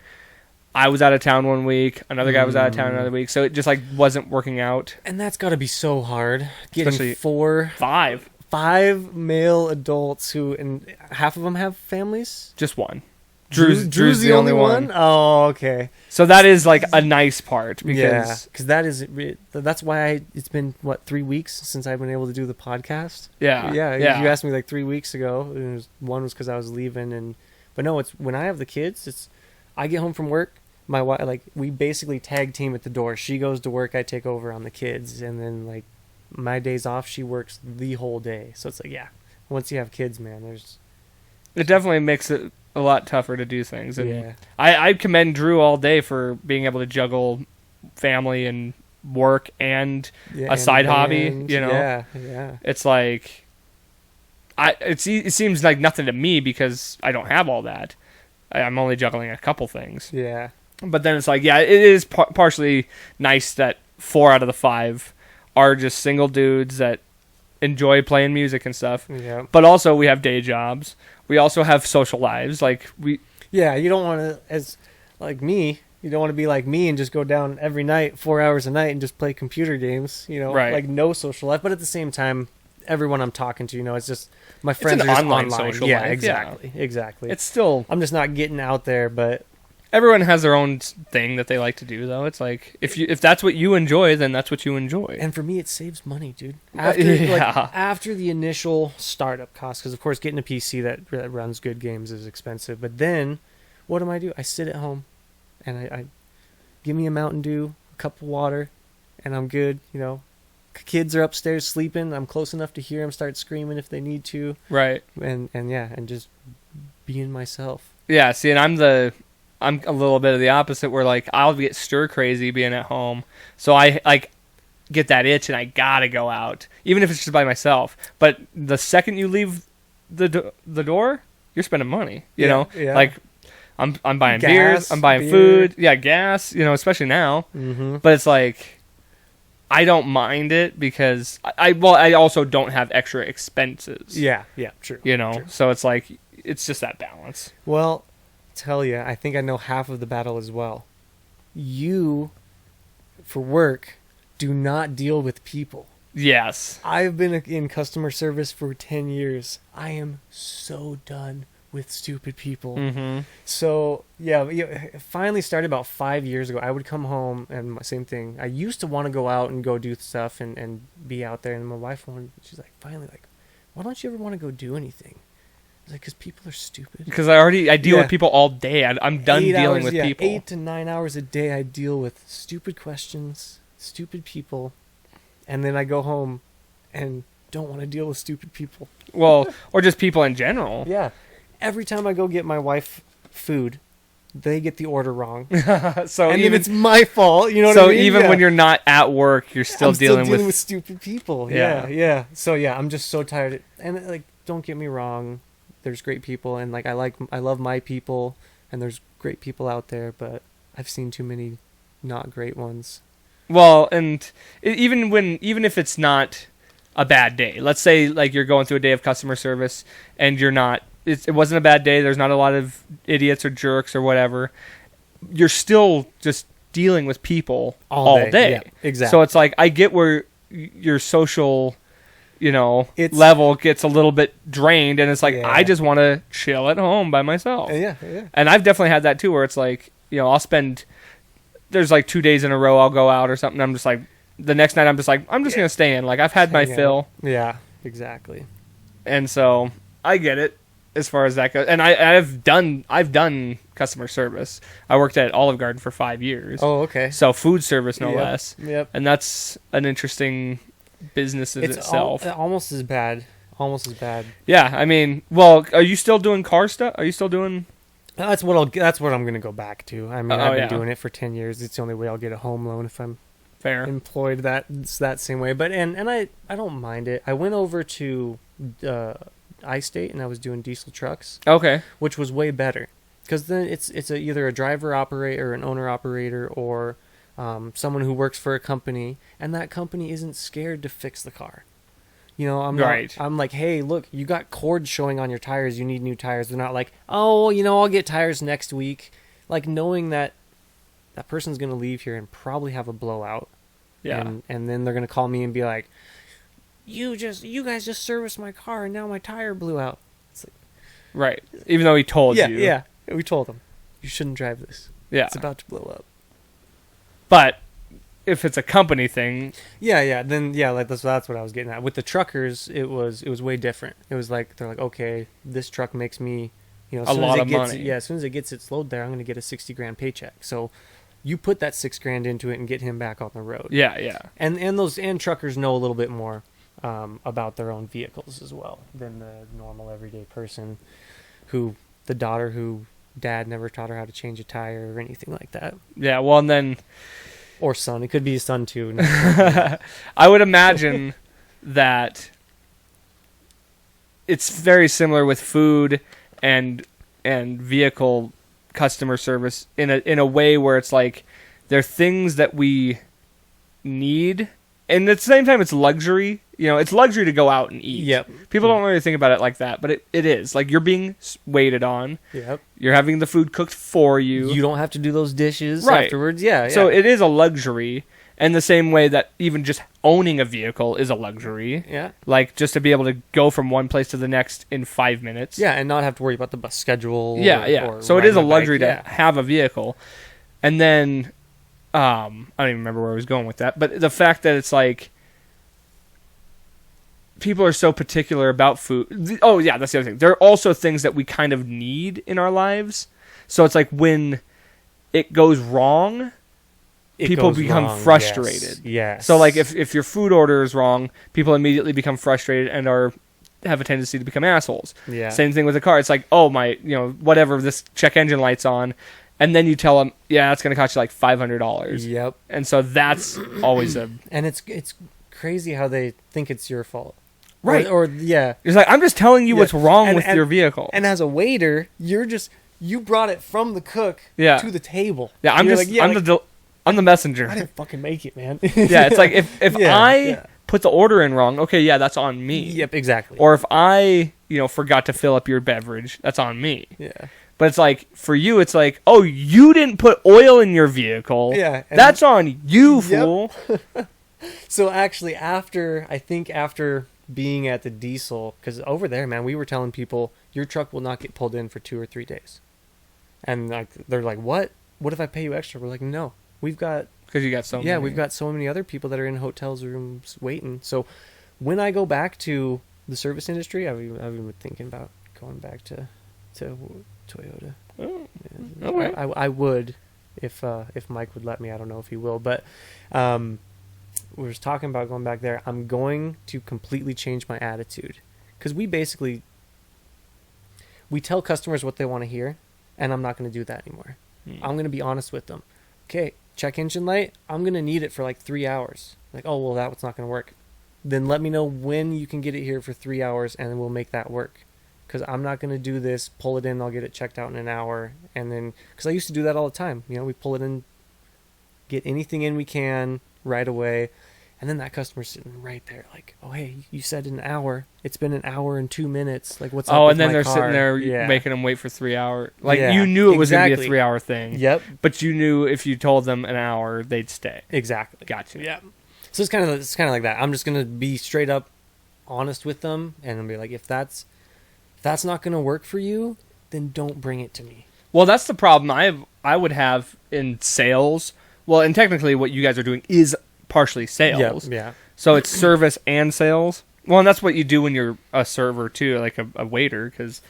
I was out of town one week, another guy was out of town another week, so it just like wasn't working out. And that's got to be so hard. Getting Especially 5 male adults who, and half of them have families. Just one. Drew's the only one. Oh, okay. So that is like a nice part because that's why it's been 3 weeks since I've been able to do the podcast. Yeah. You asked me like 3 weeks ago. One was because I was leaving, but no, it's when I have the kids. I get home from work. My wife, like, we basically tag team at the door. She goes to work, I take over on the kids, and then like my days off, she works the whole day. So it's like, yeah, once you have kids, man, it definitely makes it a lot tougher to do things. And yeah. I commend Drew all day for being able to juggle family and work and a side hobby. You know, yeah. It's like it seems like nothing to me because I don't have all that. I'm only juggling a couple things. Yeah. But then it's like, yeah, it is partially nice that 4 out of the 5 are just single dudes that enjoy playing music and stuff. Yeah. But also we have day jobs. We also have social lives. Yeah, you don't want to, as like me, you don't want to be like me and just go down every night, 4 hours a night and just play computer games, right. Like no social life. But at the same time, everyone I'm talking to, it's just my friends are just online social life. Exactly. It's still, I'm just not getting out there, but everyone has their own thing that they like to do, though. It's like if that's what you enjoy, then that's what you enjoy. And for me, it saves money, dude. After the initial startup cost, because of course getting a PC that runs good games is expensive. But then, what do? I sit at home, and I give me a Mountain Dew, a cup of water, and I'm good. Kids are upstairs sleeping. I'm close enough to hear them start screaming if they need to. Right. And just being myself. Yeah. See, and I'm a little bit of the opposite where like I'll get stir crazy being at home. So I like get that itch and I gotta go out, even if it's just by myself. But the second you leave the door, you're spending money, you know? Yeah. Like I'm buying gas, beers, I'm buying food. Yeah, gas, especially now. Mm-hmm. But it's like I don't mind it because I also don't have extra expenses. Yeah, true. True. So it's like it's just that balance. Well, tell you, I think I know half of the battle as well. You, for work, do not deal with people. Yes. I've been in customer service for 10 years. I am so done with stupid people. Mm-hmm. So, yeah, it finally started about 5 years ago. I would come home, and same thing. I used to want to go out and go do stuff and be out there. And my wife, she's like, finally, like, why don't you ever want to go do anything? I was like, because people are stupid. Because I deal with people all day. I'm done dealing with people. 8 to 9 hours a day I deal with stupid questions, stupid people, and then I go home and don't want to deal with stupid people. Well, or just people in general. Yeah. Every time I go get my wife food, they get the order wrong. So and then it's my fault, you know what I mean? So even when you're not at work, you're still dealing with stupid people. Yeah. So yeah, I'm just so tired. And like, don't get me wrong, there's great people, and like I love my people, and there's great people out there, but I've seen too many not great ones. Well, and even if it's not a bad day, let's say like you're going through a day of customer service and you're not, it wasn't a bad day, there's not a lot of idiots or jerks or whatever, you're still just dealing with people all day. Yeah, exactly. So it's like, I get where your social, level gets a little bit drained, and it's like, I just want to chill at home by myself. Yeah. And I've definitely had that too, where it's like, I'll spend, there's like 2 days in a row I'll go out or something. I'm just like, the next night I'm just like, I'm just going to stay in. Like, I've had my fill. Yeah, exactly. And so I get it as far as that goes. And I've done customer service. I worked at Olive Garden for 5 years. Oh, okay. So food service, no less. Yep. And that's an interesting business in itself. Almost as bad. Yeah, I mean, well, are you still doing car stuff? Are you still doing? That's what I'm going to go back to. I mean, I've been doing it for 10 years. It's the only way I'll get a home loan if I'm employed that same way. But and I don't mind it. I went over to iState and I was doing diesel trucks. Okay. Which was way better, because then it's either a driver operator or an owner operator or someone who works for a company, and that company isn't scared to fix the car. I'm like, hey, look, you got cords showing on your tires. You need new tires. They're not like, oh, I'll get tires next week. Like, knowing that that person's going to leave here and probably have a blowout. Yeah. And then they're going to call me and be like, you guys just serviced my car and now my tire blew out. It's like, right. Even though he told you. Yeah. We told him, you shouldn't drive this. Yeah. It's about to blow up. But if it's a company thing, then like that's what I was getting at. With the truckers, it was way different. It was like they're like, okay, this truck makes me, as a soon lot as it of gets, money. yeah, as soon as it gets its load there, I'm going to get a $60,000 paycheck. So you put that $6,000 into it and get him back on the road. Yeah. And truckers know a little bit more about their own vehicles as well than the normal everyday person who dad never taught her how to change a tire or anything like that. Yeah, well, and then... Or son. It could be his son, too. I would imagine that it's very similar with food and vehicle customer service in a way where it's like they're things that we need, and at the same time it's luxury. It's luxury to go out and eat. Yep. People don't really think about it like that, but it is. Like, you're being waited on. Yep. You're having the food cooked for you. You don't have to do those dishes Right. afterwards. Yeah. So it is a luxury, and the same way that even just owning a vehicle is a luxury. Yeah. Like, just to be able to go from one place to the next in 5 minutes. Yeah, and not have to worry about the bus schedule. Yeah. Or So it is a riding my luxury bike. to have a vehicle. And then, I don't even remember where I was going with that, but the fact that it's like, people are so particular about food. Oh, yeah, that's the other thing. There are also things that we kind of need in our lives. So it's like when it goes wrong, people become frustrated. Yes. So like if your food order is wrong, people immediately become frustrated and have a tendency to become assholes. Yeah. Same thing with the car. It's like, oh, my, whatever, this check engine light's on. And then you tell them, yeah, it's going to cost you like $500. Yep. And so that's always a... And it's crazy how they think it's your fault. Right. Or yeah. It's like, I'm just telling you what's wrong And- with and- your vehicle. And as a waiter, you brought it from the cook to the table. Yeah, I'm You're just, like, I'm the messenger. I didn't fucking make it, man. Yeah, it's like if Yeah, I yeah. put the order in wrong, okay, yeah, that's on me. Yep, exactly. Or if I, forgot to fill up your beverage, that's on me. Yeah. But it's like, for you, it's like, oh, you didn't put oil in your vehicle. Yeah. and- That's on you, fool. So actually, after being at the diesel, because over there, man, we were telling people your truck will not get pulled in for 2 or 3 days, and like they're like, what if I pay you extra? We're like, no, we've got Because you got so many. we've got so many other people that are in hotels rooms waiting. So when I go back to the service industry, I've even been thinking about going back to Toyota. Oh, Yeah. okay. I would if Mike would let me. I don't know if he will, but we were talking about going back there. I'm going to completely change my attitude, because we tell customers what they want to hear, and I'm not going to do that anymore. I'm going to be honest with them. Okay, check engine light, I'm going to need it for like 3 hours. Like, oh, well, that's not going to work. Then let me know when you can get it here for 3 hours, and then we'll make that work. Because I'm not going to do this, pull it in, I'll get it checked out in an hour. And then, because I used to do that all the time. We pull it in, get anything in we can right away. And then that customer's sitting right there like, oh, hey, you said an hour. It's been an hour and 2 minutes. Like, what's up Oh, with and then my they're car? sitting there Yeah. making them wait for 3 hours. Like, Yeah, you knew it was going to be a exactly. 3-hour thing. Yep. But you knew if you told them an hour, they'd stay. Exactly. Gotcha. Yeah. So it's kind of like that. I'm just going to be straight up honest with them, and I'll be like, if that's not going to work for you, then don't bring it to me. Well, that's the problem I would have in sales. Well, and technically what you guys are doing is partially sales. Yeah. So it's service and sales. Well, and that's what you do when you're a server too, like a waiter, because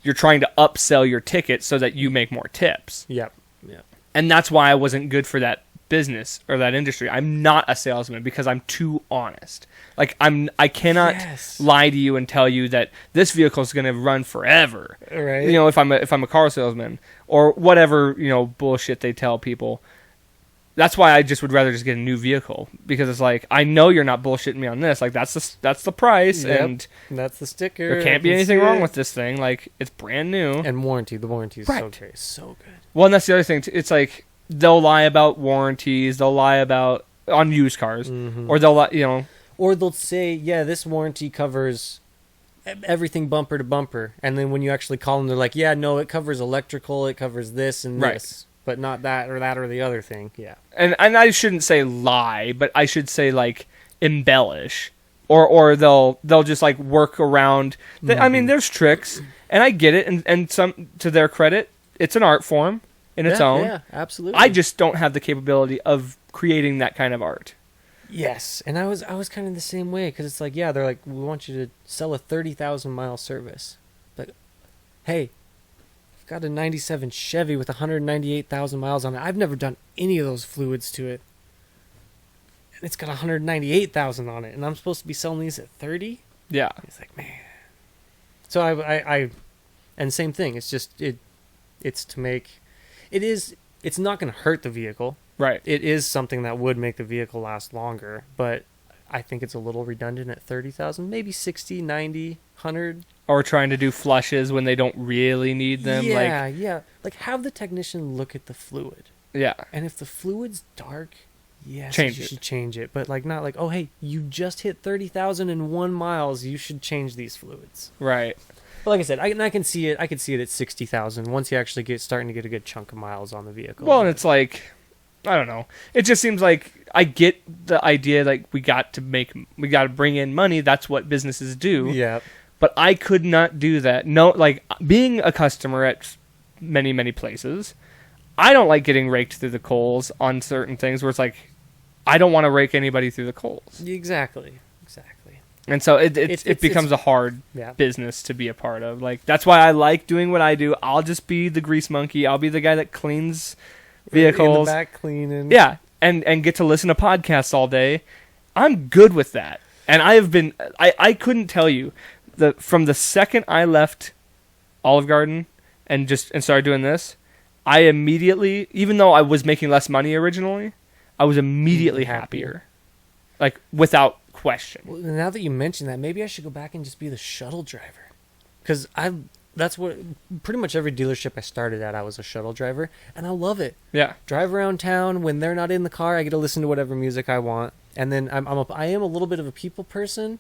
you're trying to upsell your ticket so that you make more tips. Yep. Yeah. And that's why I wasn't good for that business or that industry. I'm not a salesman because I'm too honest. Like I cannot lie to you and tell you that this vehicle is going to run forever. Right. If I'm a car salesman or whatever, bullshit they tell people. That's why I just would rather just get a new vehicle, because it's like, I know you're not bullshitting me on this. Like, that's the price, Yep. and that's the sticker. there can't be anything wrong with this thing. Like, it's brand new. And warranty. The warranty is Right. so great. So good. Well, and that's the other thing. It's like, they'll lie about warranties. They'll lie about on used cars, or they'll lie, Or they'll say, yeah, this warranty covers everything bumper to bumper, and then when you actually call them, they're like, yeah, no, it covers electrical, it covers this and Right. this. but not that or the other thing. Yeah. And I shouldn't say lie, but I should say like embellish, or they'll just like work around. I mean, there's tricks, and I get it, and some, to their credit, it's an art form in its own. Yeah, absolutely. I just don't have the capability of creating that kind of art. Yes, and I was kind of the same way, because it's like, yeah, they're like, we want you to sell a 30,000-mile service, but hey, I've got a '97 Chevy with 198,000 miles on it. I've never done any of those fluids to it, and it's got 198,000 on it, and I'm supposed to be selling these at 30. Yeah, It's like, man. So I and same thing. It's just it's to make it's not going to hurt the vehicle. right. It is something that would make the vehicle last longer, but I think it's a little redundant at 30,000, maybe 60, 90, 100. Or trying to do flushes when they don't really need them. Yeah. Like, have the technician look at the fluid. Yeah. And if the fluid's dark, yes, Change you it. should change it. But, like, not like, oh, hey, you just hit 30,001 miles, you should change these fluids. Right. But like I said, I can see it. I could see it at 60,000 once you actually starting to get a good chunk of miles on the vehicle. Well, and it's like, I don't know. It just seems like I get the idea, like we got to bring in money. That's what businesses do. yeah. But I could not do that. No, like being a customer at many, many places, I don't like getting raked through the coals on certain things where it's like, I don't want to rake anybody through the coals. Exactly. And so it becomes a hard Yeah. business to be a part of. Like, that's why I like doing what I do. I'll just be the grease monkey. I'll be the guy that cleans vehicles. In the back cleaning. Yeah, and get to listen to podcasts all day. I'm good with that. And I have been I couldn't tell you from the second I left Olive Garden and started doing this, I immediately, even though I was making less money originally, I was immediately happier. Like, without question. Well, now that you mention that, maybe I should go back and just be the shuttle driver. Because that's what, pretty much every dealership I started at, I was a shuttle driver, and I love it. Yeah. Drive around town. When they're not in the car, I get to listen to whatever music I want. And then I am a little bit of a people person,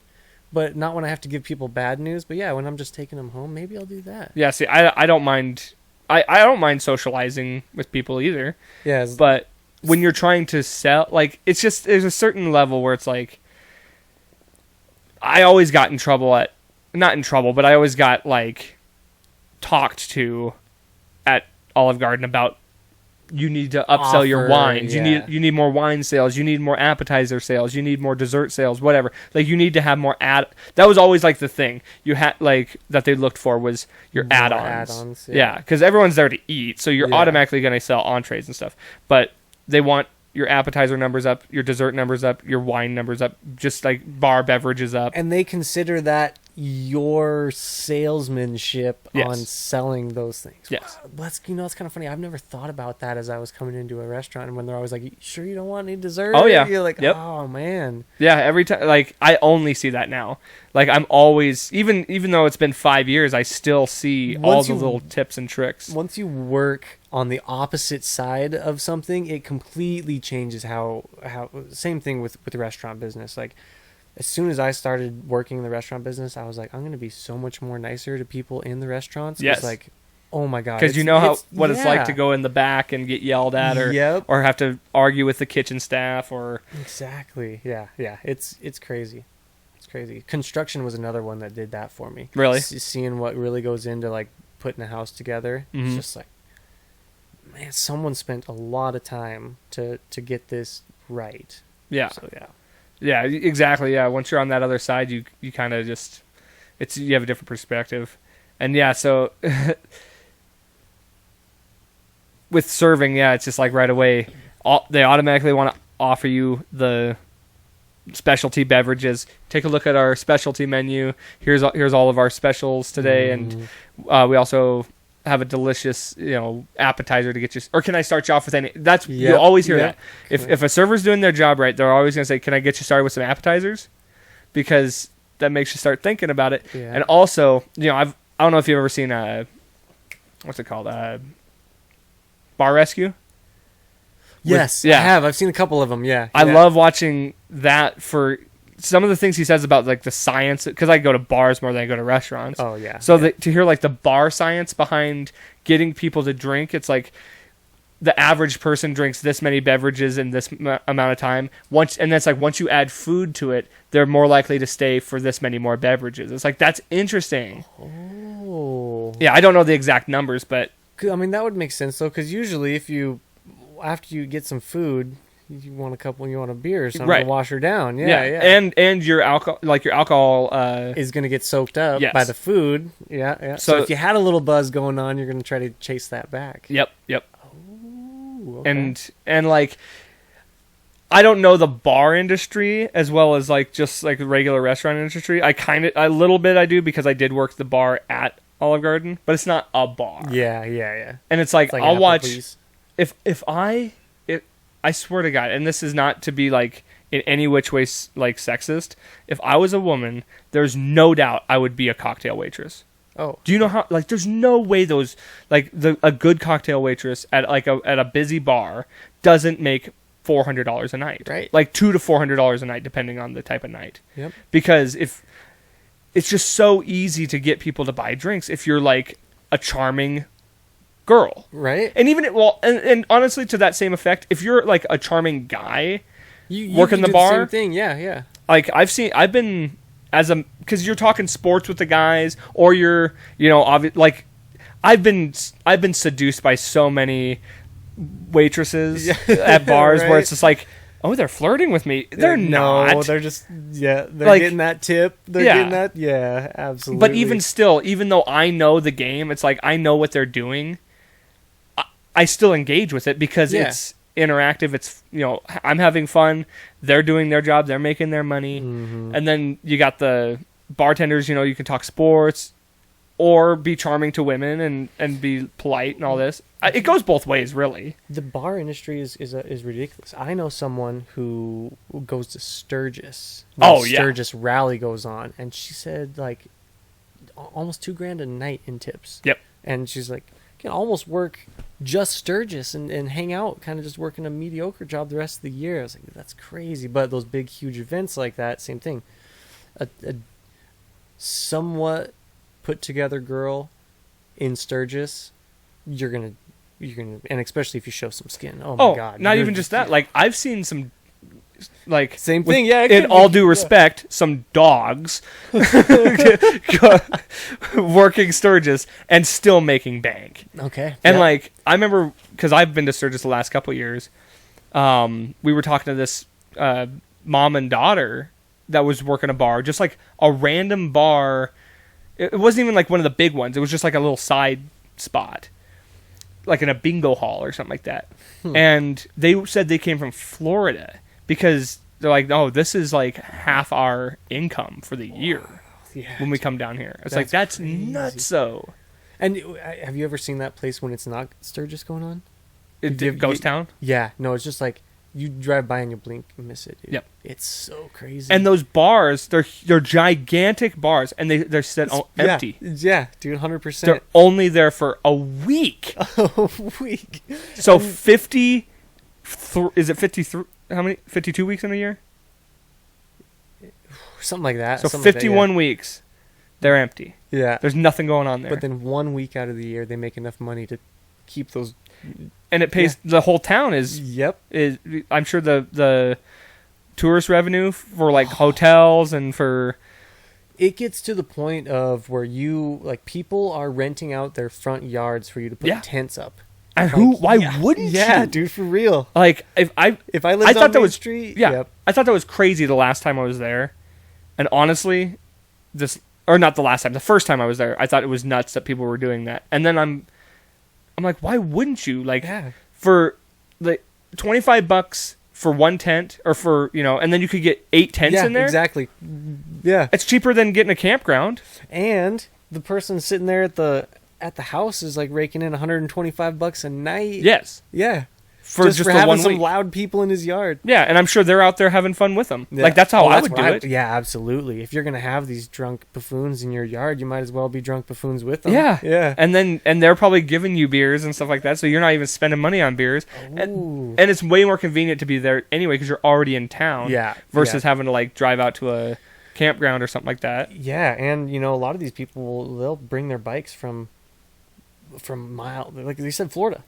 but not when I have to give people bad news. But yeah, when I'm just taking them home, maybe I'll do that. Yeah, see, I don't mind. I don't mind socializing with people either. Yeah. But when you're trying to sell, like, it's just, there's a certain level where it's like, I always got in trouble not in trouble, but I always got, like, talked to at Olive Garden about, you need to upsell your wines. Yeah. You need more wine sales. You need more appetizer sales. You need more dessert sales, whatever. Like, you need to have more that was always, like, the thing you had, like, that they looked for was your More add-ons. yeah. Yeah, because everyone's there to eat, so you're automatically going to sell entrees and stuff. But they want your appetizer numbers up, your dessert numbers up, your wine numbers up, just like bar beverages up. And they consider that your salesmanship Yes. on selling those things. Yes. Wow, that's it's kind of funny. I've never thought about that as I was coming into a restaurant, and when they're always like, "Sure, you don't want any dessert?" Oh, yeah. You're like, Yep. "Oh man." Yeah, every time, like, I only see that now. Like, I'm always, even though it's been 5 years, I still see all the little tips and tricks. Once you work on the opposite side of something, it completely changes how same thing with the restaurant business. Like, as soon as I started working in the restaurant business, I was like, I'm going to be so much more nicer to people in the restaurants. Yes. Like, oh my God. Because you know what it's like to go in the back and get yelled at, or have to argue with the kitchen staff, or... Exactly. Yeah. It's crazy. It's crazy. Construction was another one that did that for me. Really? Seeing what really goes into, like, putting a house together. Mhm. It's just like, man, someone spent a lot of time to get this right. Yeah. So, yeah. Yeah, exactly. Yeah, once you're on that other side, you kind of just, you have a different perspective. And yeah, so with serving, yeah, it's just like right away, they automatically want to offer you the specialty beverages. Take a look at our specialty menu. Here's all of our specials today, and we also have a delicious, appetizer to get you. Or can I start you off with any? You'll always hear that. If a server's doing their job right, they're always going to say, "Can I get you started with some appetizers?" Because that makes you start thinking about it. Yeah. And also, I don't know if you've ever seen what's it called? Bar Rescue. Yes, Yeah. I have. I've seen a couple of them. Yeah. I love watching that for some of the things he says about, like, the science, because I go to bars more than I go to restaurants. Oh, yeah. So to hear, like, the bar science behind getting people to drink, it's like, the average person drinks this many beverages in this amount of time. And that's like once you add food to it, they're more likely to stay for this many more beverages. It's like, that's interesting. Oh. Yeah, I don't know the exact numbers, but I mean, that would make sense though, because usually after you get some food, you want a beer or something Right. to wash her down. Yeah. And your alcohol is going to get soaked up Yes. by the food. Yeah. So if you had a little buzz going on, you're going to try to chase that back. Yep. Ooh, okay. And like, I don't know the bar industry as well as like just like the regular restaurant industry. A little bit I do, because I did work the bar at Olive Garden, but it's not a bar. Yeah. And it's like I'll watch Applebee's. if I swear to God, and this is not to be like in any which way like sexist. If I was a woman, there's no doubt I would be a cocktail waitress. Oh. Do you know how? Like, there's no way those like a good cocktail waitress at a busy bar doesn't make $400 a night. Right. Like $200 to $400 a night, depending on the type of night. Yep. Because if it's just so easy to get people to buy drinks if you're like a charming girl. Right. And even and honestly, to that same effect, if you're like a charming guy You working the do bar, same thing. Yeah. like I've been because you're talking sports with the guys, or you're like I've been seduced by so many waitresses at bars Right. where it's just like, oh, they're flirting with me. They're not. No, they're just they're Like, getting that tip. They're yeah. getting that. Yeah, absolutely. But even still, even though I know the game, it's like I know what they're doing. I still engage with it because Yeah. it's interactive. It's I'm having fun. They're doing their job. They're making their money. Mm-hmm. And then you got the bartenders. You can talk sports, or be charming to women and be polite and all this. It goes both ways, really. The bar industry is ridiculous. I know someone who goes to Sturgis. Oh, yeah. Sturgis rally goes on, and she said like almost $2,000 a night in tips. Yep. And she's like, can almost work just Sturgis and hang out, kind of just working a mediocre job the rest of the year. I was like, that's crazy. But those big, huge events like that, same thing. A somewhat put together girl in Sturgis, you're gonna, and especially if you show some skin. Oh my God! Not You're even just that. Like, I've seen some, like, Same with- thing, yeah, it In could all be, due yeah. respect, some dogs working Sturgis and still making bank. Okay. And yeah. like, I remember, because I've been to Sturgis the last couple of years. We were talking to this mom and daughter that was working a bar, just like a random bar. It wasn't even like one of the big ones. It was just like a little side spot, like in a bingo hall or something like that. And they said they came from Florida because they're like, no, this is like half our income for the year yeah, when we come down here. It's like, that's crazy. nuts. So And have you ever seen that place when it's not Sturgis going on? Ghost Town. Yeah. No, it's just like you drive by and you blink and miss it. Dude. Yep. It's so crazy. And those bars, they're gigantic bars, and they're set empty. Yeah, dude, 100%. They're only there for a week. a week. So 50, is it 53? How many? 52 weeks in a year? Something like that. So something like that, 51 weeks, they're empty. Yeah. There's nothing going on there. But then 1 week out of the year, they make enough money to keep those. And it pays, the whole town is, Yep. I'm sure the tourist revenue for like hotels and for, It gets to the point of where people are renting out their front yards for you to put Yeah. tents up. and Like, why wouldn't Yeah, you? dude, for real. Like, if I lived thought on that Main was Street, yeah, yep. I thought that was crazy the last time I was there, and honestly, not the last time, the first time I was there, I thought it was nuts that people were doing that, and then I'm like, why wouldn't you? Like, Yeah. for like $25 for one tent, or for and then you could get 8 tents Yeah, in there. exactly. Yeah. It's cheaper than getting a campground. And the person sitting there at the house is like raking in $125 a night. Yes, Yeah. for just just for the having 1 some week. loud people in his yard. Yeah, and I'm sure they're out there having fun with them. Yeah. Like, that's how Well, I would what do it. Yeah, absolutely. If you're gonna have these drunk buffoons in your yard, you might as well be drunk buffoons with them. Yeah, Yeah. and they're probably giving you beers and stuff like that, so you're not even spending money on beers, Ooh. and it's way more convenient to be there anyway because you're already in town. Yeah, versus yeah. having to like drive out to a campground or something like that. Yeah, and a lot of these people they'll bring their bikes from from like they said, Florida.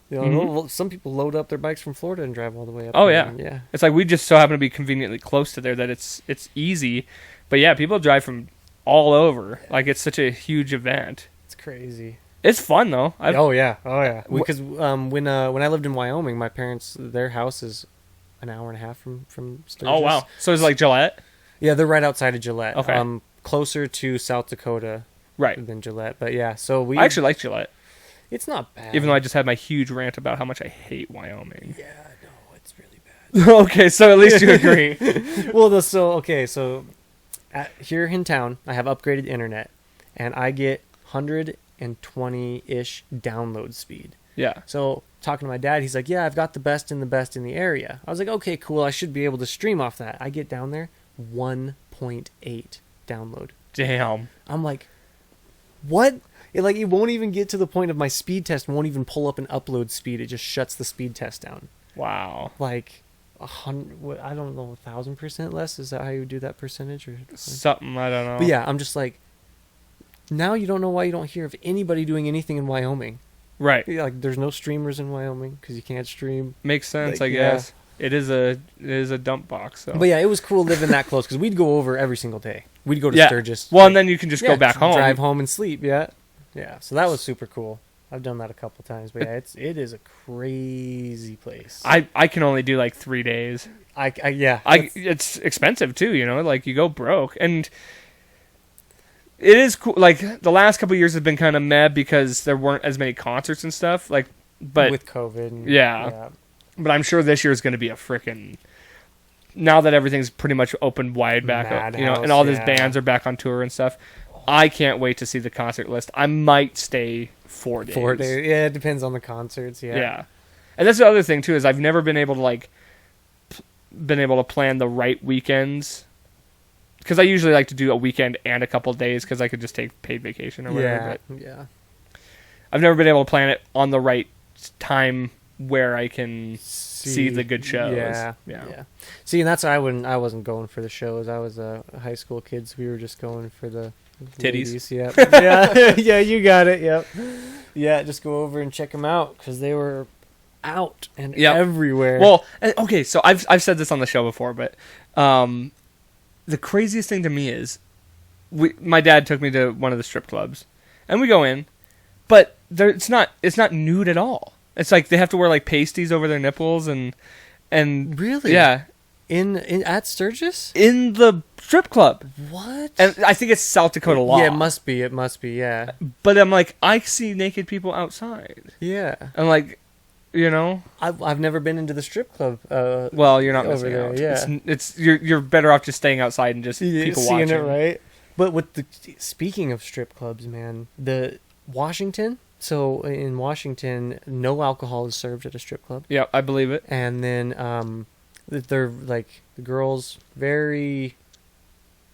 Some people load up their bikes from Florida and drive all the way up. Oh there. yeah, yeah. It's like we just so happen to be conveniently close to there that it's easy. But yeah, people drive from all over. Like it's such a huge event. It's crazy. It's fun though. Oh yeah. Because when I lived in Wyoming, my parents, their house is an hour and a half from Sturgis. Oh wow. So it's like Gillette. Yeah, they're right outside of Gillette. Okay. Closer to South Dakota. Right. Than Gillette, but yeah. So I actually like Gillette. It's not bad. Even though I just had my huge rant about how much I hate Wyoming. Yeah, no, it's really bad. Okay, so at least you agree. Well, so here in town, I have upgraded internet, and I get 120-ish download speed. Yeah. So talking to my dad, he's like, "Yeah, I've got the best in the area." I was like, "Okay, cool. I should be able to stream off that." I get down there, 1.8 download. Damn. I'm like, what? It won't even get to the point of my speed test. Won't even pull up an upload speed. It just shuts the speed test down. Wow. Like 100. I don't know, 1,000% less. Is that how you do that percentage or something? I don't know. But yeah, I'm just like, now you don't know why you don't hear of anybody doing anything in Wyoming. Right. Like there's no streamers in Wyoming because you can't stream. Makes sense, like, I guess. Yeah. It is a dump box. So. But yeah, it was cool living that close because we'd go over every single day. We'd go to Sturgis. Well, and then you can just go back home, drive home and sleep. Yeah. Yeah, so that was super cool. I've done that a couple times, but yeah, it is a crazy place. I can only do like 3 days. It's expensive too, you know, like you go broke, and it is cool. Like the last couple of years have been kind of meh because there weren't as many concerts and stuff. Like, but with COVID, yeah. But I'm sure this year is going to be a frickin'. Now that everything's pretty much open wide back up, you know, and all these bands are back on tour and stuff. I can't wait to see the concert list. I might stay 4 days. 4 days. Yeah, it depends on the concerts. Yeah. Yeah. And that's the other thing too, is I've never been able to plan the right weekends. Because I usually like to do a weekend and a couple days because I could just take paid vacation or whatever. Yeah. I've never been able to plan it on the right time where I can see the good shows. Yeah. See, and that's why I wasn't going for the shows. I was a high school kid, so we were just going for the titties. Ladies. Yep. Yeah. Yeah, you got it. Yep. Yeah, just go over and check them out because they were out and everywhere. Well, okay, so I've said this on the show before, but the craziest thing to me is my dad took me to one of the strip clubs, and we go in, but it's not nude at all. It's like they have to wear like pasties over their nipples and really, yeah. In at Sturgis? In the strip club. What? And I think it's South Dakota law. Yeah, it must be, yeah. But I'm like, I see naked people outside. Yeah. I'm like, you know? I've never been into the strip club. Well, you're not missing there, out. Yeah. It's you're better off just staying outside and just people seeing watching. It, right? But speaking of strip clubs, man, the Washington... So in Washington, no alcohol is served at a strip club. Yeah, I believe it. And then they're like the girls very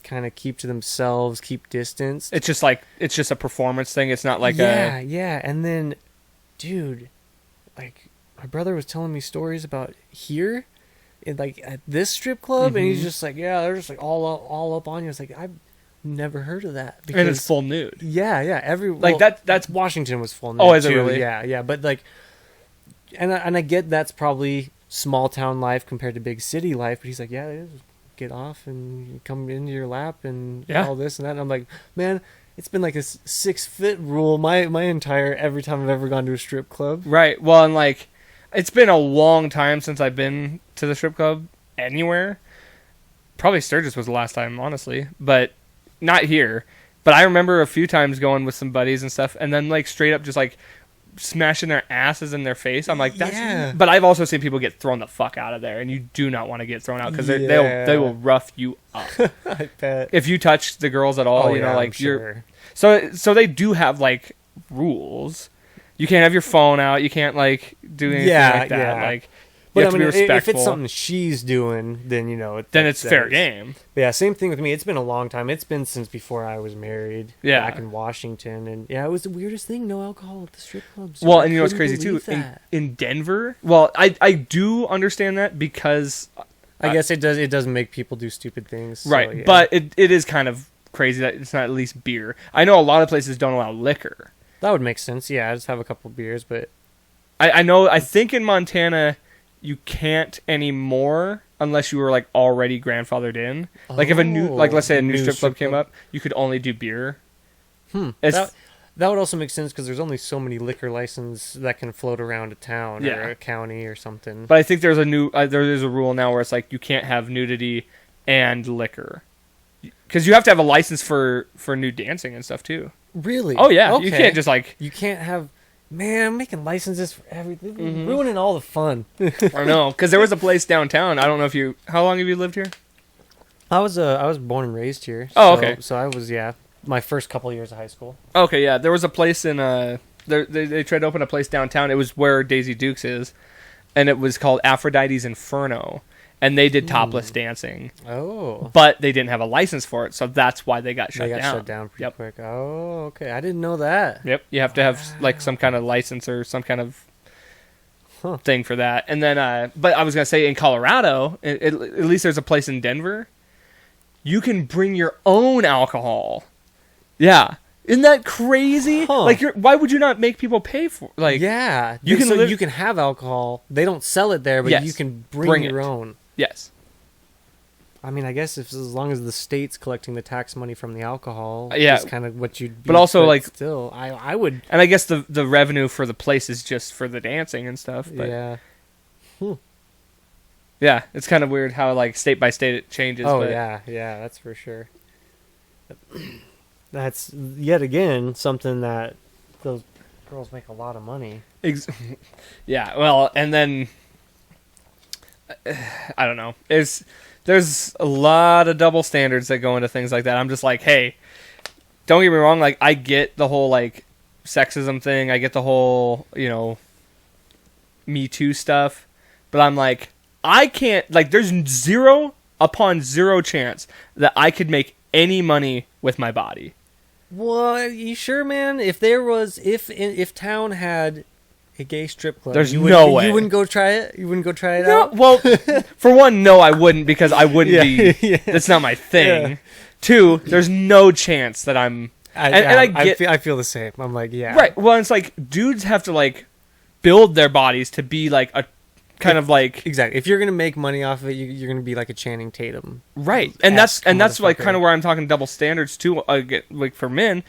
kind of keep to themselves, keep distance. It's just a performance thing. It's not like yeah. And then, dude, like my brother was telling me stories about here, at this strip club, and he's just like, yeah, they're just like all up on you. It's like I've never heard of that. Because, and it's full nude. Yeah. That's Washington was full nude. Oh, is it too. really? Yeah. But like, and I get that's probably small town life compared to big city life. But he's like, yeah, just get off and come into your lap and all this and that. And I'm like, man, it's been like a 6-foot rule my entire every time I've ever gone to a strip club. Right. Well, and like, it's been a long time since I've been to the strip club anywhere. Probably Sturgis was the last time, honestly, but. Not here, but I remember a few times going with some buddies and stuff, and then like straight up just like smashing their asses in their face. I'm like, that's. Yeah. But I've also seen people get thrown the fuck out of there, and you do not want to get thrown out because they will rough you up. I bet if you touch the girls at all, like you're. So they do have like rules. You can't have your phone out. You can't like do anything like that. Yeah. Like. You have to be respectful. If it's something she's doing, then then it's fair game. Yeah, same thing with me. It's been a long time. It's been since before I was married. Yeah, back in Washington, and it was the weirdest thing. No alcohol at the strip clubs. Well, and you know what's crazy too? In Denver, well, I do understand that because I guess it does make people do stupid things, right? So, yeah. But it is kind of crazy that it's not at least beer. I know a lot of places don't allow liquor. That would make sense. Yeah, just have a couple beers, but I think in Montana you can't anymore unless you were like already grandfathered in. Like if a new, like let's say a new strip club came up, you could only do beer. That would also make sense because there's only so many liquor licenses that can float around a town or a county or something. But I think there's a new there is a rule now where it's like you can't have nudity and liquor because you have to have a license for new dancing and stuff too. Really? Oh yeah, Okay. you can't just like you can't have. Man, I'm making licenses for everything, ruining all the fun. I know because there was a place downtown. I don't know if you. How long have you lived here? I was born and raised here. Oh, okay. So I was my first couple years of high school. Okay, yeah. There was a place in they tried to open a place downtown. It was where Daisy Dukes is, and it was called Aphrodite's Inferno, and they did topless dancing. Oh. But they didn't have a license for it, so that's why they got shut down. They got shut down pretty quick. Oh, okay. I didn't know that. Yep. You have to have like some kind of license or some kind of thing for that. And then, but I was gonna say in Colorado, at least there's a place in Denver. You can bring your own alcohol. Yeah. Isn't that crazy? Huh. Like, why would you not make people pay for? Like, yeah, you can you can have alcohol. They don't sell it there, but Yes. you can bring your own. Yes. I mean, I guess as long as the state's collecting the tax money from the alcohol, Yeah. is kind of what you'd. But also, like, still, I would. And I guess the revenue for the place is just for the dancing and stuff. But Yeah. yeah, it's kind of weird how like state by state it changes. Oh but yeah, that's for sure. That's yet again something that those girls make a lot of money. Yeah, well, and then I don't know. There's a lot of double standards that go into things like that. I'm just like, hey, don't get me wrong. Like, I get the whole like sexism thing. I get the whole Me Too stuff. But I'm like, I can't. Like, there's zero chance that I could make any money with my body. What? You sure, man? If town had a gay strip club, there's no way you wouldn't go try it. You wouldn't go try it no, out. Well, for one, no, I wouldn't because I wouldn't be. Yeah. That's not my thing. Yeah. Two, there's no chance that I'm. I feel the same. I'm like, yeah, right. Well, it's like dudes have to like build their bodies to be like a kind of like exactly. If you're gonna make money off of it, you're gonna be like a Channing Tatum, right? And that's like kind of where I'm talking double standards too. Like for men,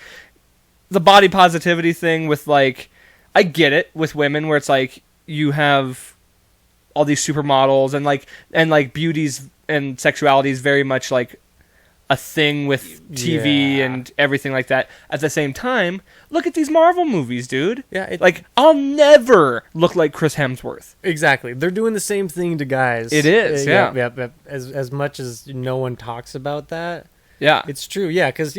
the body positivity thing with like. I get it with women where it's like you have all these supermodels and like beauties and sexuality is very much like a thing with TV and everything like that. At the same time, look at these Marvel movies, dude. Yeah, like I'll never look like Chris Hemsworth. Exactly. They're doing the same thing to guys. It is, yeah. Yep. As much as no one talks about that. Yeah. It's true. Yeah, because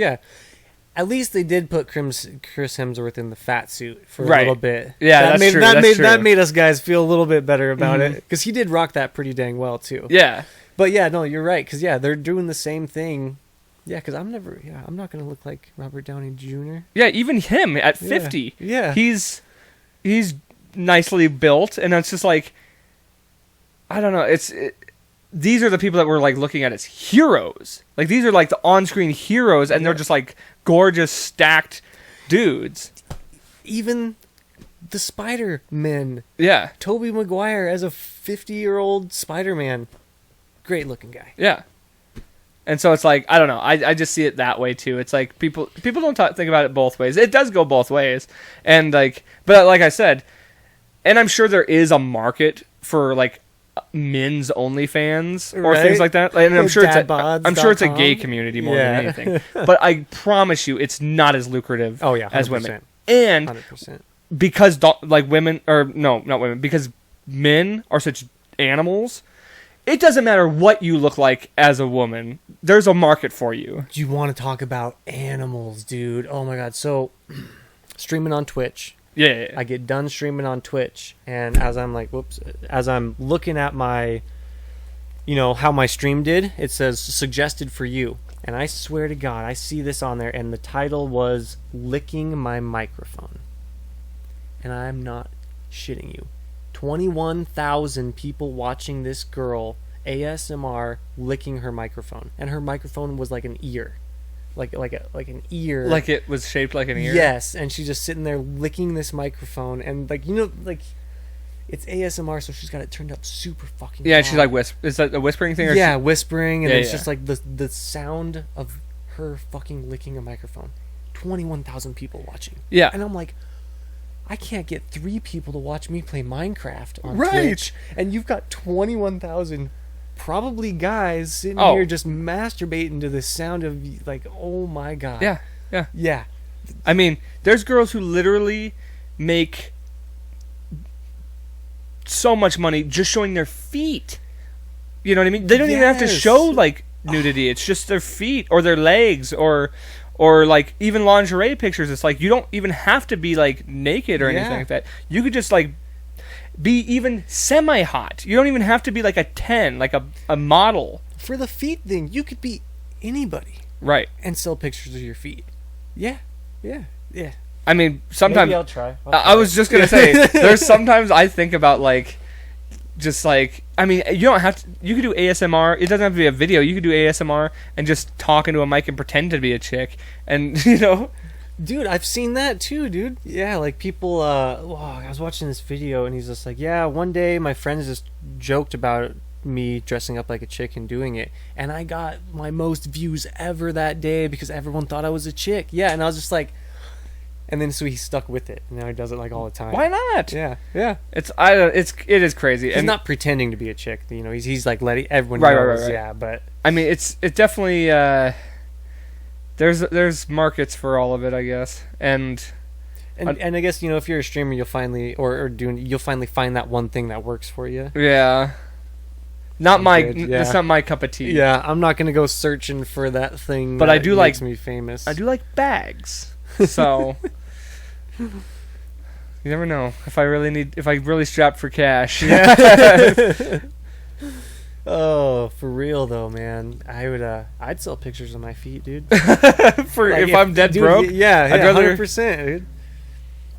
at least they did put Chris Hemsworth in the fat suit for a little bit. Yeah, that's true. That made us guys feel a little bit better about it because he did rock that pretty dang well too. Yeah, but yeah, no, you're right because they're doing the same thing. Yeah, because I'm not gonna look like Robert Downey Jr. Yeah, even him at 50. Yeah, he's nicely built, and it's just like I don't know. These are the people that we're like looking at as heroes. Like these are like the on-screen heroes, and they're just like gorgeous, stacked dudes. Even the Spider-Men. Yeah. Tobey Maguire as a 50-year-old Spider-Man. Great looking guy. Yeah. And so it's like, I don't know. I just see it that way too. It's like people don't think about it both ways. It does go both ways. And like, but like I said, and I'm sure there is a market for like men's OnlyFans or things like that. And I'm sure it's a gay community more than anything. But I promise you, it's not as lucrative as women. And 100%. Because like women, or no, not women, because men are such animals. It doesn't matter what you look like as a woman. There's a market for you. Do you want to talk about animals, dude? Oh my god! So streaming on Twitch. Yeah. I get done streaming on Twitch, and as I'm looking at my, how my stream did, it says suggested for you. And I swear to God, I see this on there, and the title was licking my microphone. And I'm not shitting you. 21,000 people watching this girl ASMR licking her microphone. And her microphone was like an ear. like an ear. Like it was shaped like an ear. Yes, and she's just sitting there licking this microphone, and like, you know, like, it's ASMR, so she's got it turned up super fucking Yeah, loud. she's like is that a whispering thing? Or Yeah, whispering, and Yeah, it's yeah. just like the sound of her fucking licking a microphone. 21,000 people watching. Yeah. And I'm like, I can't get 3 people to watch me play Minecraft on Right. Twitch, and you've got 21,000 probably guys sitting Oh. here just masturbating to the sound of, like, oh my god. Yeah, yeah. Yeah. I mean, there's girls who literally make so much money just showing their feet. You know what I mean? They don't even have to Yes. show like nudity. It's just their feet or their legs or like even lingerie pictures. It's like you don't even have to be like naked or anything Yeah. like that. You could just like be even semi-hot. You don't even have to be like a 10, like a model. For the feet thing, you could be anybody Right. and sell pictures of your feet. Yeah. Yeah. Yeah. I mean, sometimes Maybe I'll try. I was just gonna say, there's sometimes I think about like, just like, I mean, you don't have to. You could do ASMR. It doesn't have to be a video. You could do ASMR and just talk into a mic and pretend to be a chick, and you know. Dude, I've seen that too, dude. Yeah, like people. I was watching this video and he's just like, yeah, one day my friends just joked about me dressing up like a chick and doing it, and I got my most views ever that day because everyone thought I was a chick. Yeah, and I was just like. And then so he stuck with it. Now he does it like all the time. Why not? Yeah, yeah. It is crazy. He's And not pretending to be a chick. You know, he's like letting everyone Right, knows. right. Yeah, but I mean, it definitely there's markets for all of it, I guess. And I guess, you know, if you're a streamer, you'll finally you'll finally find that one thing that works for you. yeah, not my Good, yeah. that's not my cup of tea. Yeah, I'm not gonna go searching for that thing. But that I do makes like- me famous. I do like bags, so. You never know if I really strapped for cash. Oh, for real though, man. I'd sell pictures of my feet, dude. For Like, if I'm dead dude, broke, yeah, I'd rather- 100%, dude.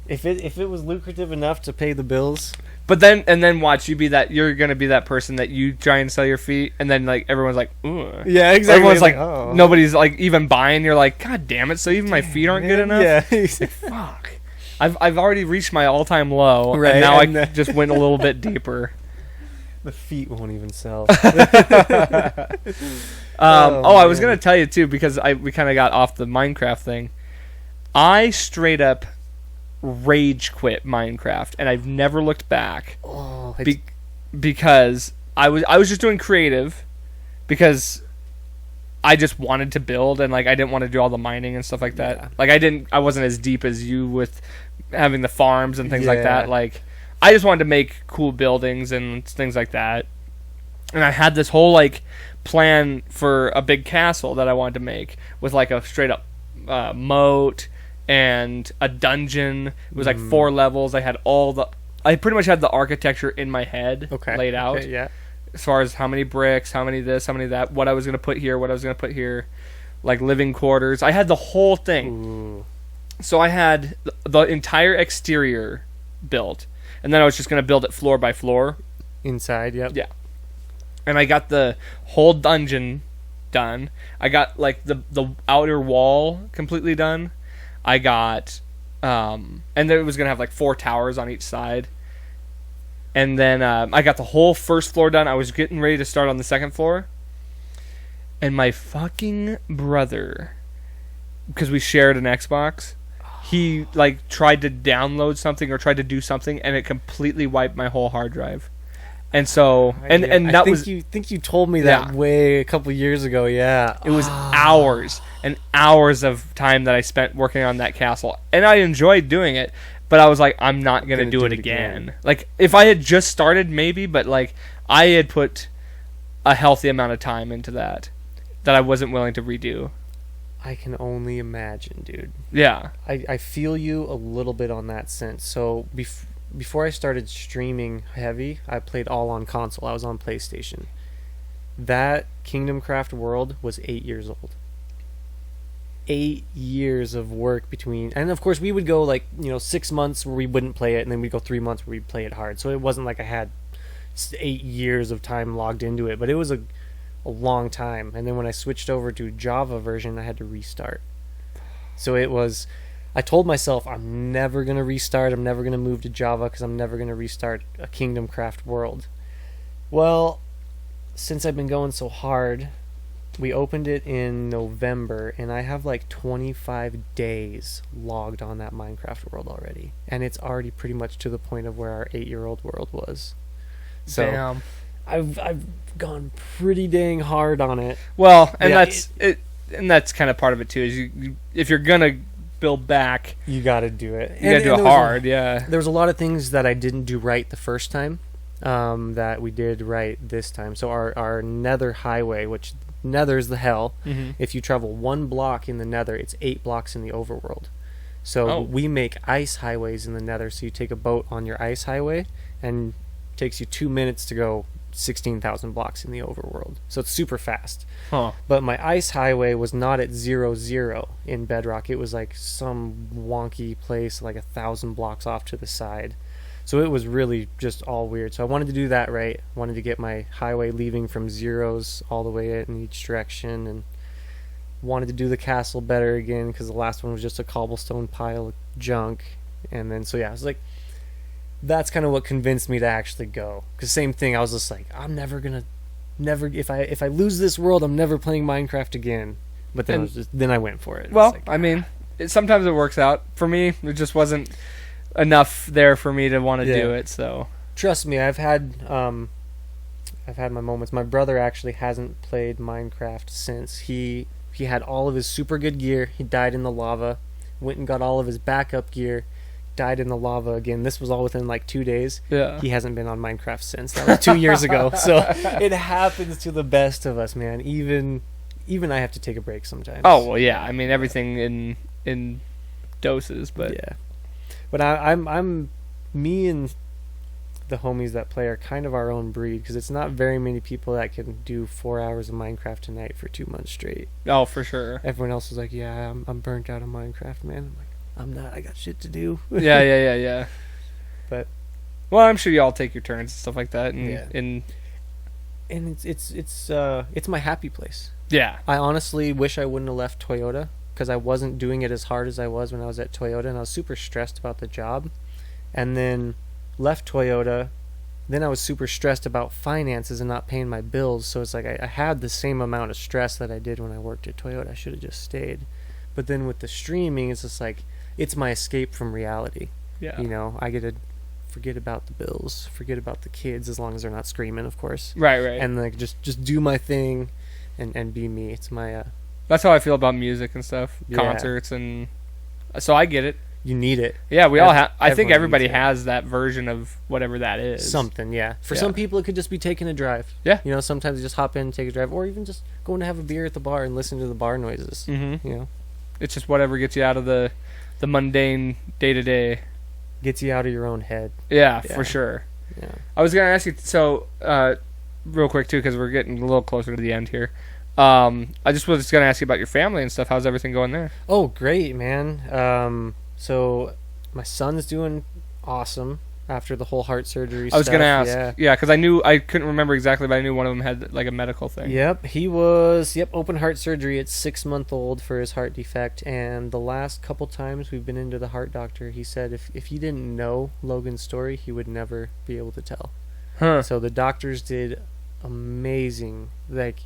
If it was lucrative enough to pay the bills, But then watch you're gonna be that person that you try and sell your feet, and then like everyone's like, ooh. yeah, exactly. Everyone's like, oh. nobody's like even buying. You're like, God damn it! So even my feet aren't good enough. Yeah, Fuck. I've already reached my all-time low, Right, and now and I just went a little bit deeper. the feet won't even sell. I was man. gonna tell you too because we kind of got off the Minecraft thing. I straight up rage quit Minecraft, and I've never looked back Oh, because I was just doing creative because I just wanted to build, and like I didn't want to do all the mining and stuff like that. Yeah. Like I wasn't as deep as you with having the farms and things like Yeah. that. Like I just wanted to make cool buildings and things like that. And I had this whole like plan for a big castle that I wanted to make with like a straight up moat and a dungeon. It was like 4 levels. I pretty much had the architecture in my head laid out. Okay, yeah. As far as how many bricks, how many this, how many that, what I was going to put here, what I was going to put here, like living quarters. I had the whole thing. Ooh. So I had the entire exterior built, and then I was just going to build it floor by floor. Inside, yep. Yeah. And I got the whole dungeon done. I got like the outer wall completely done. I got and then it was going to have like 4 towers on each side. And then I got the whole first floor done. I was getting ready to start on the second floor. And my fucking brother, because we shared an Xbox, he like tried to download something or tried to do something, and it completely wiped my whole hard drive. And so, and that was you think you told me that Yeah. way a couple years ago. Yeah, it was hours and hours of time that I spent working on that castle, and I enjoyed doing it. But I was like, I'm not gonna do it again. Like if I had just started, maybe, but like I had put a healthy amount of time into that I wasn't willing to redo. I can only imagine, dude. Yeah. I feel you a little bit on that sense. So before I started streaming heavy, I played all on console. I was on PlayStation. That Kingdom Craft world was 8 years old. 8 years of work between, and of course we would go like 6 months where we wouldn't play it, and then we'd go 3 months where we'd play it hard. So it wasn't like I had 8 years of time logged into it, but it was a a long time. And then when I switched over to Java version, I had to restart. So it was, I told myself I'm never going to restart. I'm never going to move to Java because I'm never going to restart a Kingdom Craft world. Well, since I've been going so hard, we opened it in November, and I have like 25 days logged on that Minecraft world already. And it's already pretty much to the point of where our 8-year-old world was. So Damn. I've gone pretty dang hard on it. Well, and Yeah, that's it, and that's kind of part of it too. Is you if you're gonna build back, You got to do it. you gotta do it hard. Yeah. There was a lot of things that I didn't do right the first time that we did right this time. So our Nether highway, which Nether's the hell. Mm-hmm. If you travel 1 block in the Nether, it's 8 blocks in the overworld. So Oh. we make ice highways in the Nether. So you take a boat on your ice highway, and it takes you 2 minutes to go 16,000 blocks in the overworld. So it's super fast. Huh. But my ice highway was not at 0, in Bedrock. It was like some wonky place, like 1,000 blocks off to the side. So it was really just all weird. So I wanted to do that right. I wanted to get my highway leaving from zeros all the way in each direction, and wanted to do the castle better again because the last one was just a cobblestone pile of junk. And then, so yeah, I was like, that's kind of what convinced me to actually go. Because same thing, I was just like, I'm never gonna, if I lose this world, I'm never playing Minecraft again. But then then I went for it. Well, It's like, I mean, sometimes it works out. For me, it just wasn't enough there for me to want to do it. So trust me, I've had my moments. My brother actually hasn't played Minecraft since he had all of his super good gear. He died in the lava. Went and got all of his backup gear. Died in the lava again. This was all within like 2 days. yeah. He hasn't been on Minecraft since. That was 2 years ago. So it happens to the best of us, man. Even I have to take a break sometimes. Oh well, yeah. I mean, everything in doses, but yeah. But I'm me and the homies that play are kind of our own breed, because it's not very many people that can do 4 hours of Minecraft tonight for 2 months straight. oh, for sure. Everyone else is like, yeah, I'm burnt out of Minecraft, man. I'm like, I'm not. I got shit to do. yeah. But well, I'm sure y'all take your turns and stuff like that, and Yeah. And it's my happy place. yeah. I honestly wish I wouldn't have left Toyota, because I wasn't doing it as hard as I was when I was at Toyota, and I was super stressed about the job. And then left Toyota, then I was super stressed about finances and not paying my bills. So it's like I had the same amount of stress that I did when I worked at Toyota. I should have just stayed. But then with the streaming, it's just like, it's my escape from reality. Yeah. You know, I get to forget about the bills, forget about the kids, as long as they're not screaming, of course. Right. And like just do my thing and be me. It's my That's how I feel about music and stuff, Yeah. concerts, and so I get it. you need it. Yeah, we all have. I think everyone everybody needs it. has that version of whatever that is. Something, yeah. For Yeah. some people, it could just be taking a drive. Yeah. You know, sometimes you just hop in, take a drive, or even just going to have a beer at the bar and listen to the bar noises. Mm-hmm. You know, It's just whatever gets you out of the mundane day to day. gets you out of your own head. Yeah, Yeah. for sure. Yeah. I was gonna ask you real quick too, because we're getting a little closer to the end here. I just was gonna ask you about your family and stuff. How's everything going there? Oh, great, man. So my son's doing awesome after the whole heart surgery. I was gonna ask. Yeah. Yeah, because I couldn't remember exactly, but I knew one of them had like a medical thing. Yep, he was open heart surgery at 6-month-old for his heart defect, and the last couple times we've been into the heart doctor, he said if he didn't know Logan's story, he would never be able to tell. Huh. So the doctors did amazing. Like,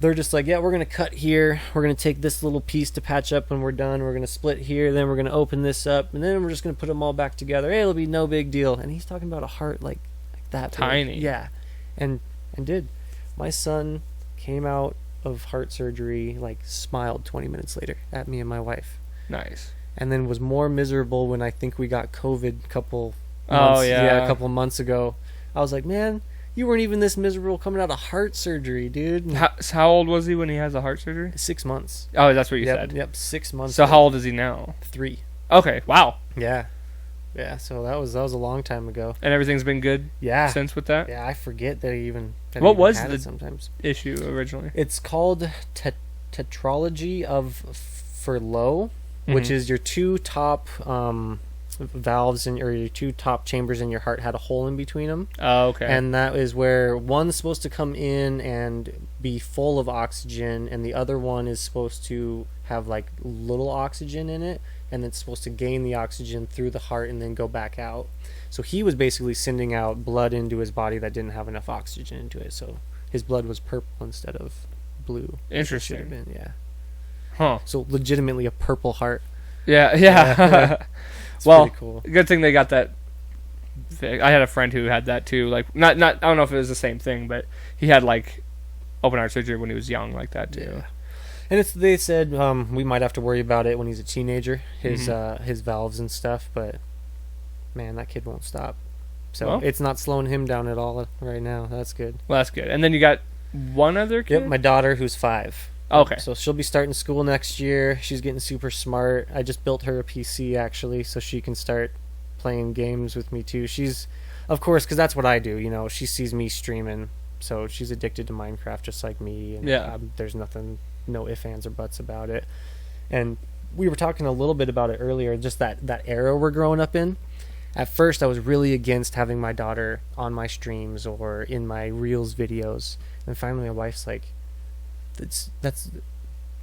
they're just like, yeah, we're gonna cut here, we're gonna take this little piece to patch up when we're done, we're gonna split here, then we're gonna open this up, and then we're just gonna put them all back together. Hey, it'll be no big deal. And he's talking about a heart like that big. Tiny. Yeah. And did my son came out of heart surgery, like, smiled 20 minutes later at me and my wife, Nice. and then was more miserable when I think we got COVID a couple Oh, months, yeah. a couple months ago. I was like, man, you weren't even this miserable coming out of heart surgery, dude. How old was he when he has the heart surgery? 6 months. Oh, that's what you Yep, said. yep, 6 months. So how old is he now? 3. Okay. Wow. Yeah. So that was a long time ago. And everything's been good Yeah. since with that Yeah, I forget that he even. That What he even was had the- it sometimes? issue originally. It's called tetralogy of Furlow, which Mhm. is your 2 top valves in, or your two top chambers in your heart had a hole in between them. Oh, okay. And that is where one's supposed to come in and be full of oxygen, and the other one is supposed to have like little oxygen in it, and it's supposed to gain the oxygen through the heart and then go back out. So he was basically sending out blood into his body that didn't have enough oxygen into it. So his blood was purple instead of blue. Interesting. It should have been, yeah. Huh. So legitimately a purple heart. Yeah. It's Well, pretty cool. good thing they got that. I had a friend who had that too. Like, not. I don't know if it was the same thing, but he had like open heart surgery when he was young, like that too. Yeah. And they said we might have to worry about it when he's a teenager, his valves and stuff. But man, that kid won't stop. So it's not slowing him down at all right now. That's good. Well, that's good. And then you got one other kid. Yep, my daughter who's 5. Okay. So she'll be starting school next year. She's getting super smart. I just built her a PC actually, so she can start playing games with me too. She's, of course, because that's what I do. You know, she sees me streaming, so she's addicted to Minecraft just like me. And there's no ifs, ands, or buts about it. And we were talking a little bit about it earlier, just that era we're growing up in. At first, I was really against having my daughter on my streams or in my Reels videos. And finally, my wife's like, this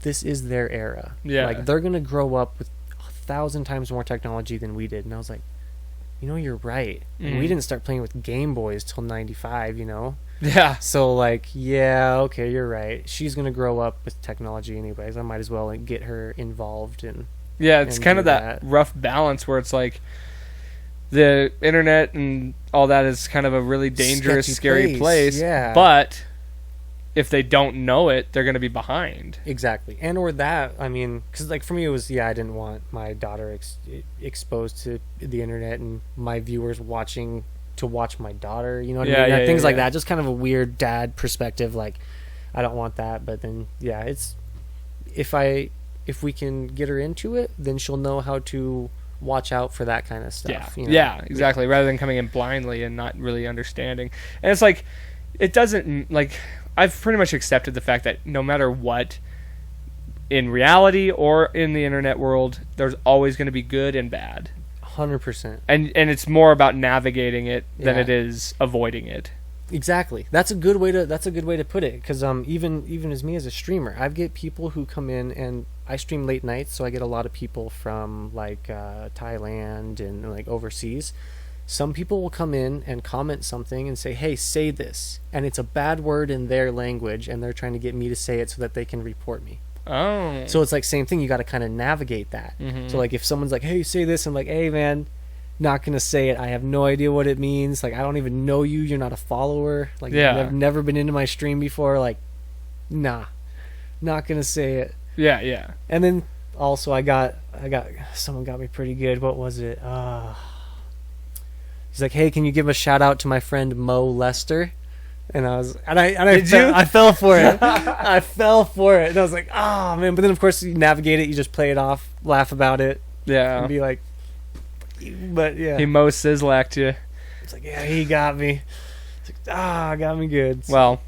is their era. Yeah. Like, they're going to grow up with 1,000 times more technology than we did. And I was like, you know, you're right. And we didn't start playing with Game Boys till 95, you know? Yeah. So, like, yeah, okay, you're right. She's going to grow up with technology anyways. I might as well get her involved in. Yeah, it's kind of that rough balance where it's like the internet and all that is kind of a really dangerous, scary place. Yeah. But if they don't know it, they're going to be behind. Exactly. And or that, I mean, because like for me it was, I didn't want my daughter exposed to the internet and my viewers watching to watch my daughter, you know what I mean? Things like that. Just kind of a weird dad perspective. Like, I don't want that. But then, yeah, it's if we can get her into it, then she'll know how to watch out for that kind of stuff. Yeah, you know? yeah, exactly. Rather than coming in blindly and not really understanding. And it's like, it doesn't, like, I've pretty much accepted the fact that no matter what, in reality or in the internet world, there's always going to be good and bad. 100%. And it's more about navigating it than it is avoiding it. Exactly. That's a good way to put it. Because even as me as a streamer, I get people who come in, and I stream late nights, so I get a lot of people from like Thailand and like overseas. Some people will come in and comment something and say, "Hey, say this," and it's a bad word in their language, and they're trying to get me to say it so that they can report me. Oh. So it's like same thing. You got to kind of navigate that. So like if someone's like, "Hey, say this," I'm like, "Hey, man, not gonna say it. I have no idea what it means. Like, I don't even know you. You're not a follower. Like, you've never been into my stream before. Like, nah, not gonna say it." Yeah, yeah. And then also I got someone got me pretty good. What was it? He's like, "Hey, can you give a shout out to my friend Mo Lester?" And I fell for it. I fell for it. And I was like, "Oh man!" But then of course you navigate it. You just play it off, laugh about it, yeah, and be like, "But yeah." He Mo Sizzlacked you. It's like, yeah, he got me. It's like, got me good. So, well,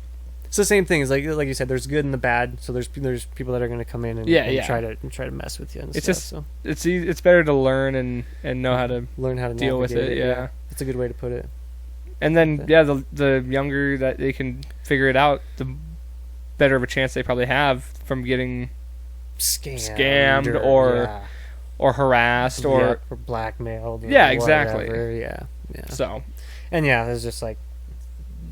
it's the same thing. Is like you said, there's good and the bad. So there's people that are going to come in and try to mess with you. And it's stuff, it's better to learn and know how to deal with it. Yeah, that's a good way to put it. And then the younger that they can figure it out, the better of a chance they probably have from getting scammed or harassed or blackmailed. Yeah, exactly. Yeah. So, and it's just like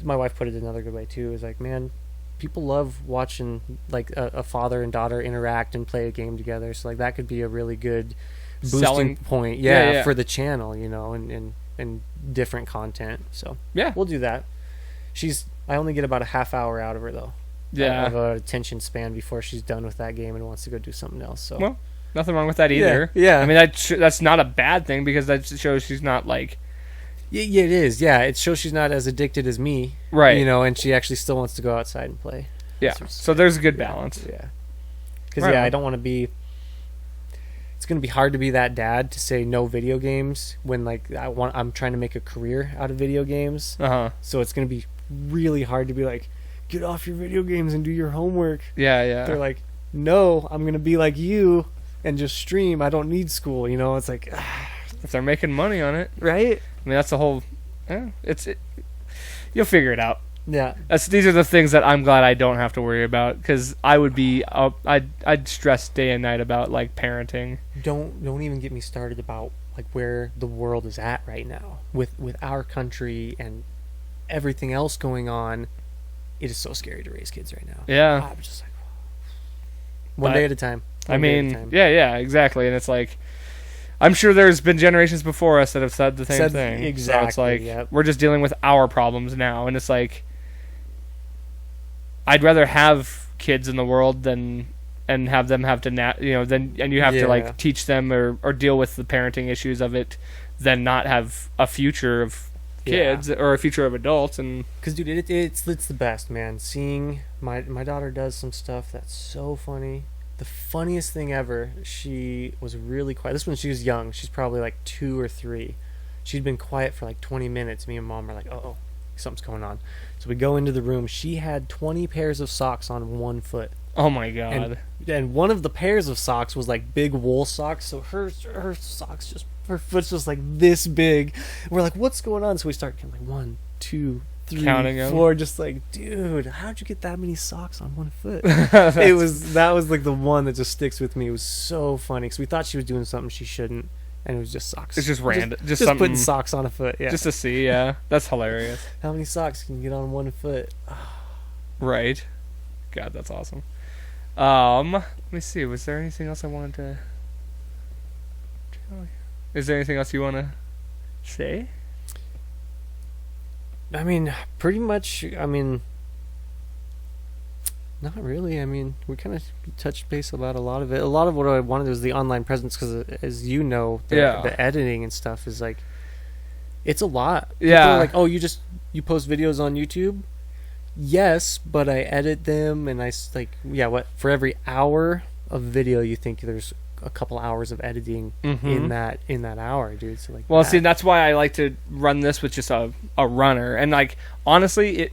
my wife put it another good way too. Is like, man, people love watching like a father and daughter interact and play a game together. So like that could be a really good boosting point, for the channel, you know, and different content. So yeah, we'll do that. I only get about a half hour out of her though. Yeah, of a attention span before she's done with that game and wants to go do something else. So well, nothing wrong with that either. Yeah. I mean that's not a bad thing because that shows she's not like. Yeah, it is. Yeah, it shows she's not as addicted as me. Right. You know, and she actually still wants to go outside and play. Yeah. So there's a good balance. Yeah. Because I don't want to be. It's going to be hard to be that dad to say no video games when like I'm trying to make a career out of video games. So it's going to be really hard to be like, get off your video games and do your homework. Yeah. They're like, no, I'm going to be like you and just stream. I don't need school. You know, it's like, if they're making money on it, right? I mean, that's the whole. You'll figure it out. Yeah. These are the things that I'm glad I don't have to worry about, because I would be I'd stress day and night about like parenting. Don't even get me started about like where the world is at right now with our country and everything else going on. It is so scary to raise kids right now. Yeah. I'm just like one day at a time. Yeah, exactly. And it's like, I'm sure there's been generations before us that have said the same thing. Exactly. So it's like, we're just dealing with our problems now, and it's like, I'd rather have kids in the world than and have them have to and you have to like teach them or deal with the parenting issues of it, than not have a future of kids or a future of adults. And because dude, it's the best, man. Seeing my daughter does some stuff that's so funny. The funniest thing ever, she was really quiet. This one, she was young. She's probably like 2 or 3. She'd been quiet for like 20 minutes. Me and Mom are like, oh, something's going on. So we go into the room. She had 20 pairs of socks on one foot. Oh my God. And one of the pairs of socks was like big wool socks. So her socks her foot's just like this big. We're like, what's going on? So we start counting, like 1, 2, 3, counting 4, just like, dude, how'd you get that many socks on one foot? That was like the one that just sticks with me. It was so funny because we thought she was doing something she shouldn't, and it was just socks. It's just random, just putting socks on a foot. Yeah, just to see. Yeah, that's hilarious. How many socks can you get on one foot? Right. God, that's awesome. Let me see. Was there anything else I wanted to? Is there anything else you want to say? I mean, pretty much. I mean, not really. I mean, we kind of touched base about a lot of it. A lot of what I wanted was the online presence, because, as you know, the editing and stuff is like, it's a lot. People are like, oh, you post videos on YouTube? Yes, but I edit them, and for every hour of video, you think there's a couple hours of editing in that hour, dude. So like, see, that's why I like to run this with just a runner, and like, honestly,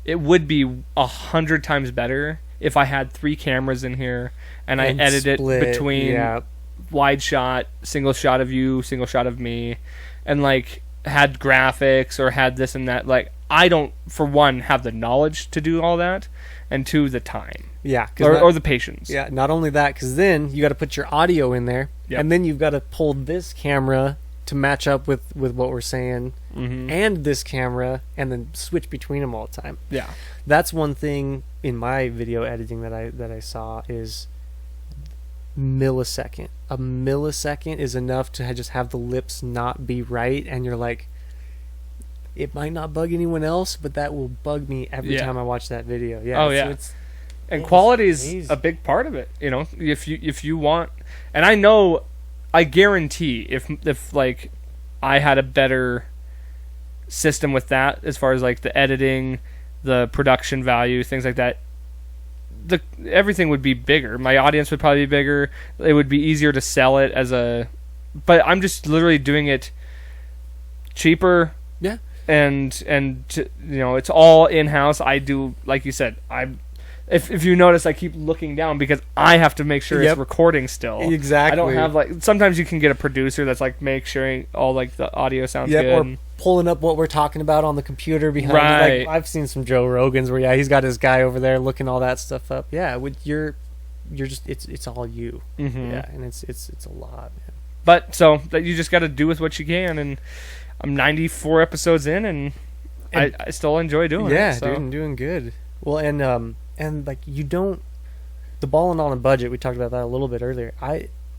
it would be 100 times better if I had 3 cameras in here and I edited it between wide shot, single shot of you, single shot of me, and like had graphics or had this and that. Like, I don't, for one, have the knowledge to do all that, and 2, the time. Yeah. Or the patience. Yeah, not only that, because then you got to put your audio in there, and then you've got to pull this camera to match up with what we're saying, and this camera, and then switch between them all the time. Yeah. That's one thing in my video editing that I saw is millisecond. A millisecond is enough to just have the lips not be right, and you're like, it might not bug anyone else, but that will bug me every time I watch that video. Yeah. Oh, yeah. And quality is a big part of it. You know, if you want, and I guarantee if like I had a better system with that, as far as like the editing, the production value, things like that, everything would be bigger. My audience would probably be bigger. It would be easier to sell it but I'm just literally doing it cheaper. Yeah. And it's all in-house. I do, like you said, if you notice, I keep looking down because I have to make sure it's recording still. Exactly. I don't have like, sometimes you can get a producer that's like make sure all like the audio sounds good. Or pulling up what we're talking about on the computer behind. Right. Like, I've seen some Joe Rogans where he's got his guy over there looking all that stuff up. Yeah, you're just it's all you. Mm-hmm. Yeah, and it's a lot, man. But so that you just got to do with what you can, and I'm 94 episodes in, and I still enjoy doing it. Yeah, dude, I'm doing good. Well, and like, you don't, the balling on a budget, we talked about that a little bit earlier.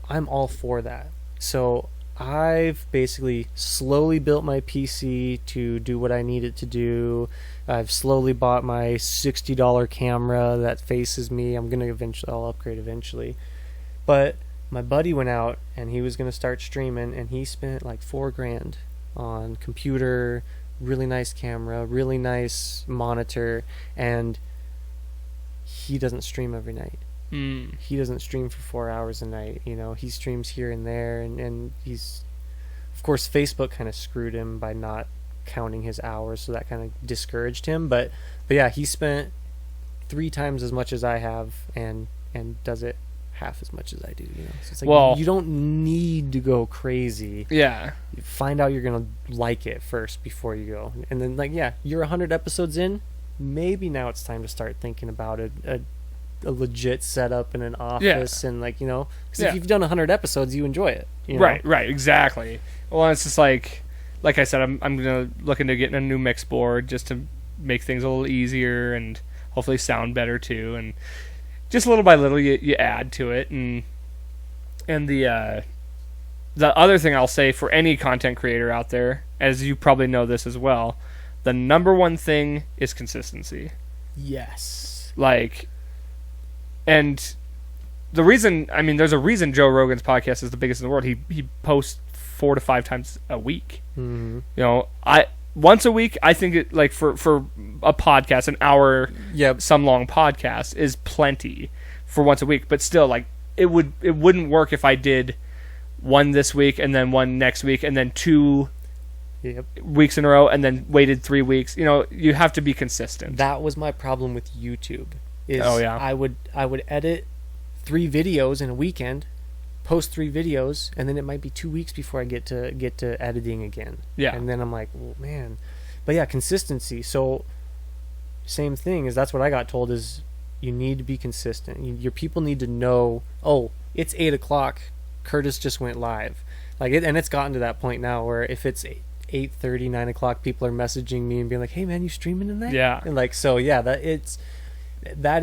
I'm all for that. So I've basically slowly built my PC to do what I need it to do. I've slowly bought my $60 camera that faces me. I'll upgrade eventually. But my buddy went out and he was going to start streaming, and he spent like $4,000 on computer, really nice camera, really nice monitor, and he doesn't stream every night. He doesn't stream for 4 hours a night. You know, he streams here and there, and he's, of course, Facebook kind of screwed him by not counting his hours, so that kind of discouraged him. But yeah, he spent 3 times as much as I have, and does it half as much as I do. You know, so it's like Well, you don't need to go crazy. yeah, You find out you're gonna like it first before you go, and then like you're 100 episodes in. Maybe now it's time to start thinking about a legit setup in an office and like because if you've done 100 episodes, you enjoy it. You know? Right, exactly. Well, it's just like I said, I'm looking to get a new mix board just to make things a little easier and hopefully sound better too, and just little by little you add to it, and the other thing I'll say for any content creator out there, as you probably know this as well, the number one thing is consistency. Yes. Like, and the reason, there's a reason Joe Rogan's podcast is the biggest in the world. He posts 4 to 5 times a week. Mm-hmm. Once a week, I think it, like for a podcast, an hour, some long podcast is plenty for once a week. But still, like it wouldn't work if I did one this week and then one next week and then 2 weeks in a row and then waited 3 weeks. You have to be consistent. That was my problem with YouTube. I would edit 3 videos in a weekend, post 3 videos, and then it might be 2 weeks before I get to editing again. Yeah. And then I'm like, well, man. But yeah, consistency. So same thing is that's what I got told is you need to be consistent. Your people need to know, oh, it's 8:00. Curtis just went live. And it's gotten to that point now where if it's 8:30, 9 o'clock, people are messaging me and being like, hey man, you streaming tonight? Yeah. And that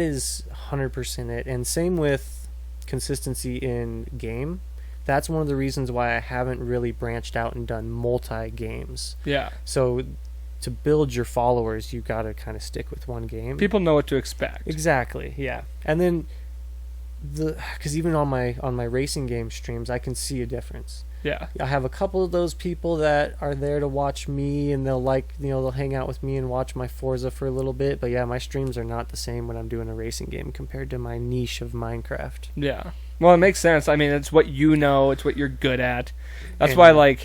is 100% it. And same with consistency in game. That's one of the reasons why I haven't really branched out and done multi games. Yeah. So to build your followers, you got to kind of stick with one game. People know what to expect. Exactly. Yeah. And then because even on my racing game streams, I can see a difference. Yeah. I have a couple of those people that are there to watch me, and they'll hang out with me and watch my Forza for a little bit. But yeah, my streams are not the same when I'm doing a racing game compared to my niche of Minecraft. Yeah. Well, it makes sense. It's what it's what you're good at. That's why,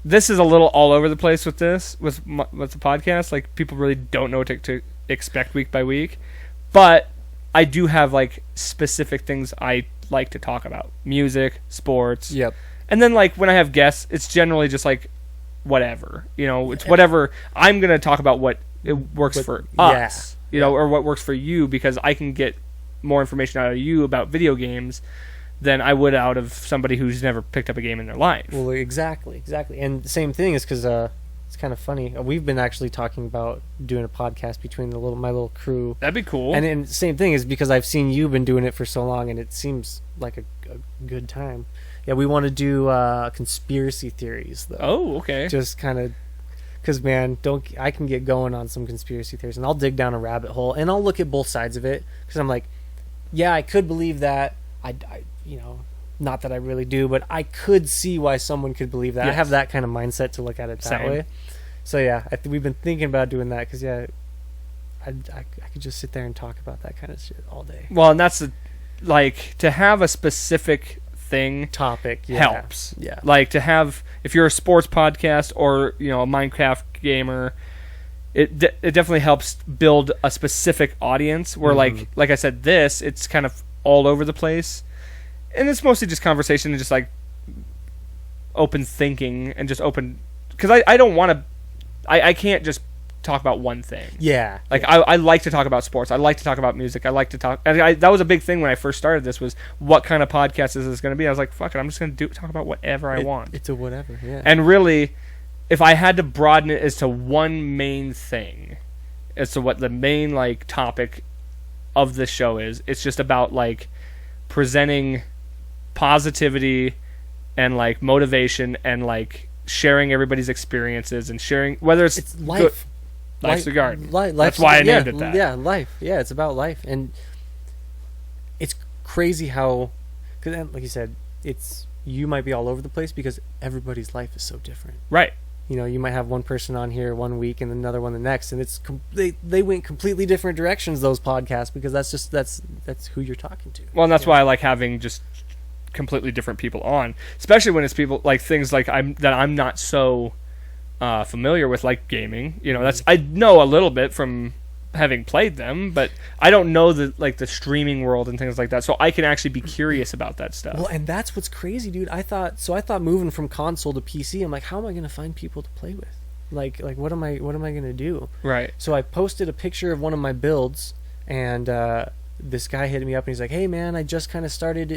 this is a little all over the place with the podcast. Like, people really don't know what to expect week by week. But I do have, specific things I like to talk about. Music, sports. Yep. And then, when I have guests, it's generally just, whatever. It's whatever. I'm going to talk about what it works for us, or what works for you, because I can get more information out of you about video games than I would out of somebody who's never picked up a game in their life. Well, exactly. And the same thing is because it's kind of funny. We've been actually talking about doing a podcast between my little crew. That'd be cool. And then the same thing is because I've seen you've been doing it for so long, and it seems like a good time. Yeah, we want to do conspiracy theories, though. Oh, okay. Just kind of, because man, I can get going on some conspiracy theories, and I'll dig down a rabbit hole, and I'll look at both sides of it, because I'm like, yeah, I could believe that. I not that I really do, but I could see why someone could believe that. Yes. I have that kind of mindset to look at it that way. So yeah, we've been thinking about doing that because I could just sit there and talk about that kind of shit all day. Well, and that's to have a specific topic helps. Yeah. To have, if you're a sports podcast or a Minecraft gamer, it definitely helps build a specific audience where like I said, it's kind of all over the place, and it's mostly just conversation and just open thinking and just open, because I don't want to, I can't just talk about one thing. Yeah. I like to talk about sports. I like to talk about music. I like to talk, and that was a big thing when I first started this, was what kind of podcast is this going to be? I was like, fuck it, I'm just going to talk about whatever I want. It's a whatever, yeah. And really, if I had to broaden it as to one main thing, as to what the main topic of the show is, it's just about presenting positivity and motivation and sharing everybody's experiences and sharing, whether it's life. Life's a garden. That's why I named it that. Yeah, life. Yeah, it's about life. And it's crazy how, because like you said, you might be all over the place because everybody's life is so different. Right. You might have one person on here one week and another one the next, and they went completely different directions, those podcasts, because that's who you're talking to. Well, and that's why I like having just completely different people on, especially when it's people things I'm not so familiar with, like gaming. That's, I know a little bit from having played them, but I don't know the streaming world and things like that, so I can actually be curious about that stuff. Well, and that's what's crazy, dude. I thought moving from console to PC, I'm like, how am I going to find people to play with? Like what am I going to do? Right. So I posted a picture of one of my builds, and this guy hit me up and he's like, hey man, I just kind of started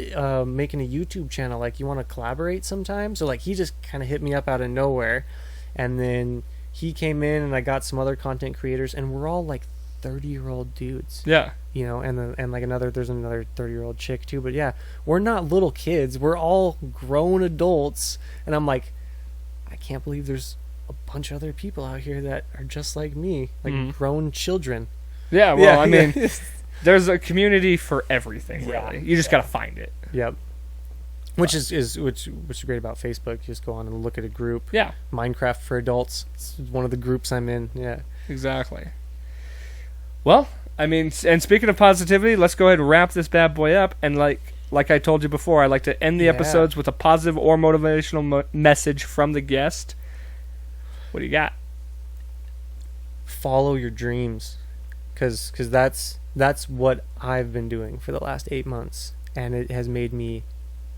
making a YouTube channel, like you want to collaborate sometime? So like he just kind of hit me up out of nowhere, and then he came in and I got some other content creators, and we're all like 30-year-old dudes. Yeah. You know, and like there's another 30-year-old chick too, but yeah, we're not little kids, we're all grown adults, and I'm like, I can't believe there's a bunch of other people out here that are just like me, like grown children. Yeah, well, I mean, there's a community for everything, really. You just got to find it. Yep. Which is great about Facebook. You just go on and look at a group. Yeah. Minecraft for adults. It's one of the groups I'm in. Yeah. Exactly. Well, I mean, and speaking of positivity, let's go ahead and wrap this bad boy up. And like I told you before, I like to end the episodes with a positive or motivational message from the guest. What do you got? Follow your dreams, because that's what I've been doing for the last 8 months, and it has made me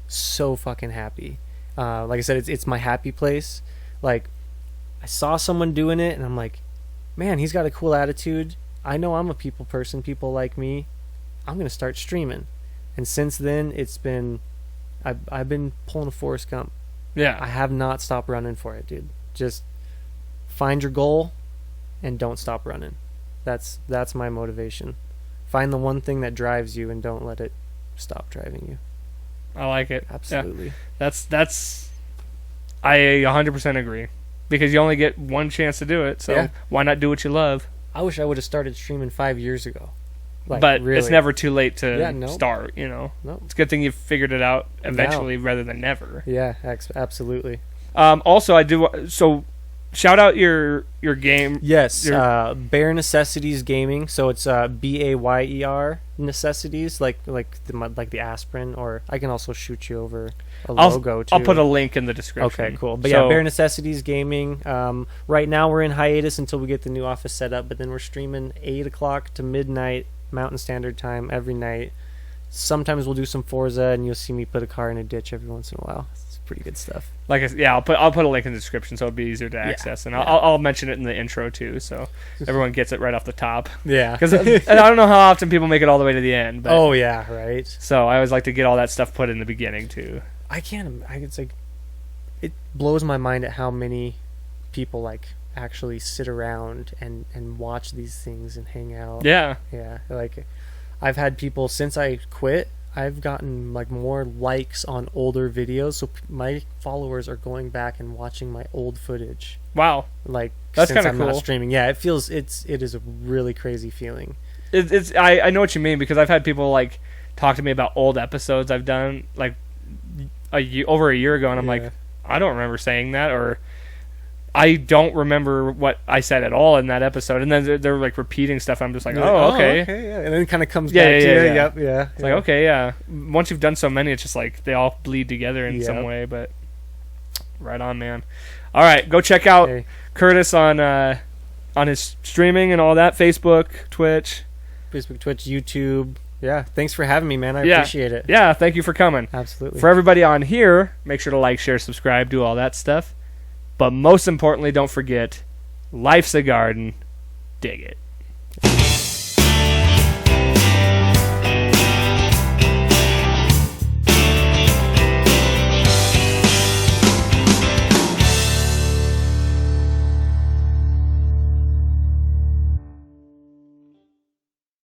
so fucking happy. Like I said, it's my happy place. Like, I saw someone doing it, and I'm like, man, he's got a cool attitude. I know I'm a people person. People like me. I'm gonna start streaming, and since then, I've been pulling a Forrest Gump. Yeah. I have not stopped running for it, dude. Just find your goal and don't stop running. That's my motivation. Find the one thing that drives you and don't let it stop driving you. I like it. Absolutely. Yeah. That's I 100% agree, because you only get one chance to do it, so why not do what you love? I wish I would have started streaming 5 years ago. Like, but really. It's never too late to start, you know. Nope. It's a good thing you've figured it out eventually rather than never. Yeah, absolutely. Also, I do so. Shout out your game. Yes, Bare Necessities Gaming. So it's BAYER Necessities, like the aspirin. Or I can also shoot you over a logo too. I'll put a link in the description. Okay, cool. But yeah, Bare Necessities Gaming. Right now we're in hiatus until we get the new office set up. But then we're streaming 8 o'clock to midnight Mountain Standard Time every night. Sometimes we'll do some Forza, and you'll see me put a car in a ditch every once in a while. It's pretty good stuff. I'll put a link in the description so it'll be easier to access, and I'll mention it in the intro too, so everyone gets it right off the top. Yeah, because I don't know how often people make it all the way to the end. But, oh yeah, right. So I always like to get all that stuff put in the beginning too. It's like, it blows my mind at how many people like actually sit around and watch these things and hang out. Yeah. Like, I've had people, since I quit, I've gotten like more likes on older videos, so my followers are going back and watching my old footage. Wow, like that's since kind of cool. Not streaming. Yeah, it is a really crazy feeling. I know what you mean, because I've had people like talk to me about old episodes I've done like over a year ago, and I'm like, I don't remember saying that, or I don't remember what I said at all in that episode. And then they're like repeating stuff. I'm just like, okay. Yeah. And then it kind of comes back to you. Yeah. It's like, okay, yeah. Once you've done so many, it's just like they all bleed together in some way. But right on, man. All right, go check out Curtis on his streaming and all that. Facebook, Twitch, YouTube. Yeah, thanks for having me, man. I appreciate it. Yeah, thank you for coming. Absolutely. For everybody on here, make sure to like, share, subscribe, do all that stuff. But most importantly, don't forget, life's a garden. Dig it.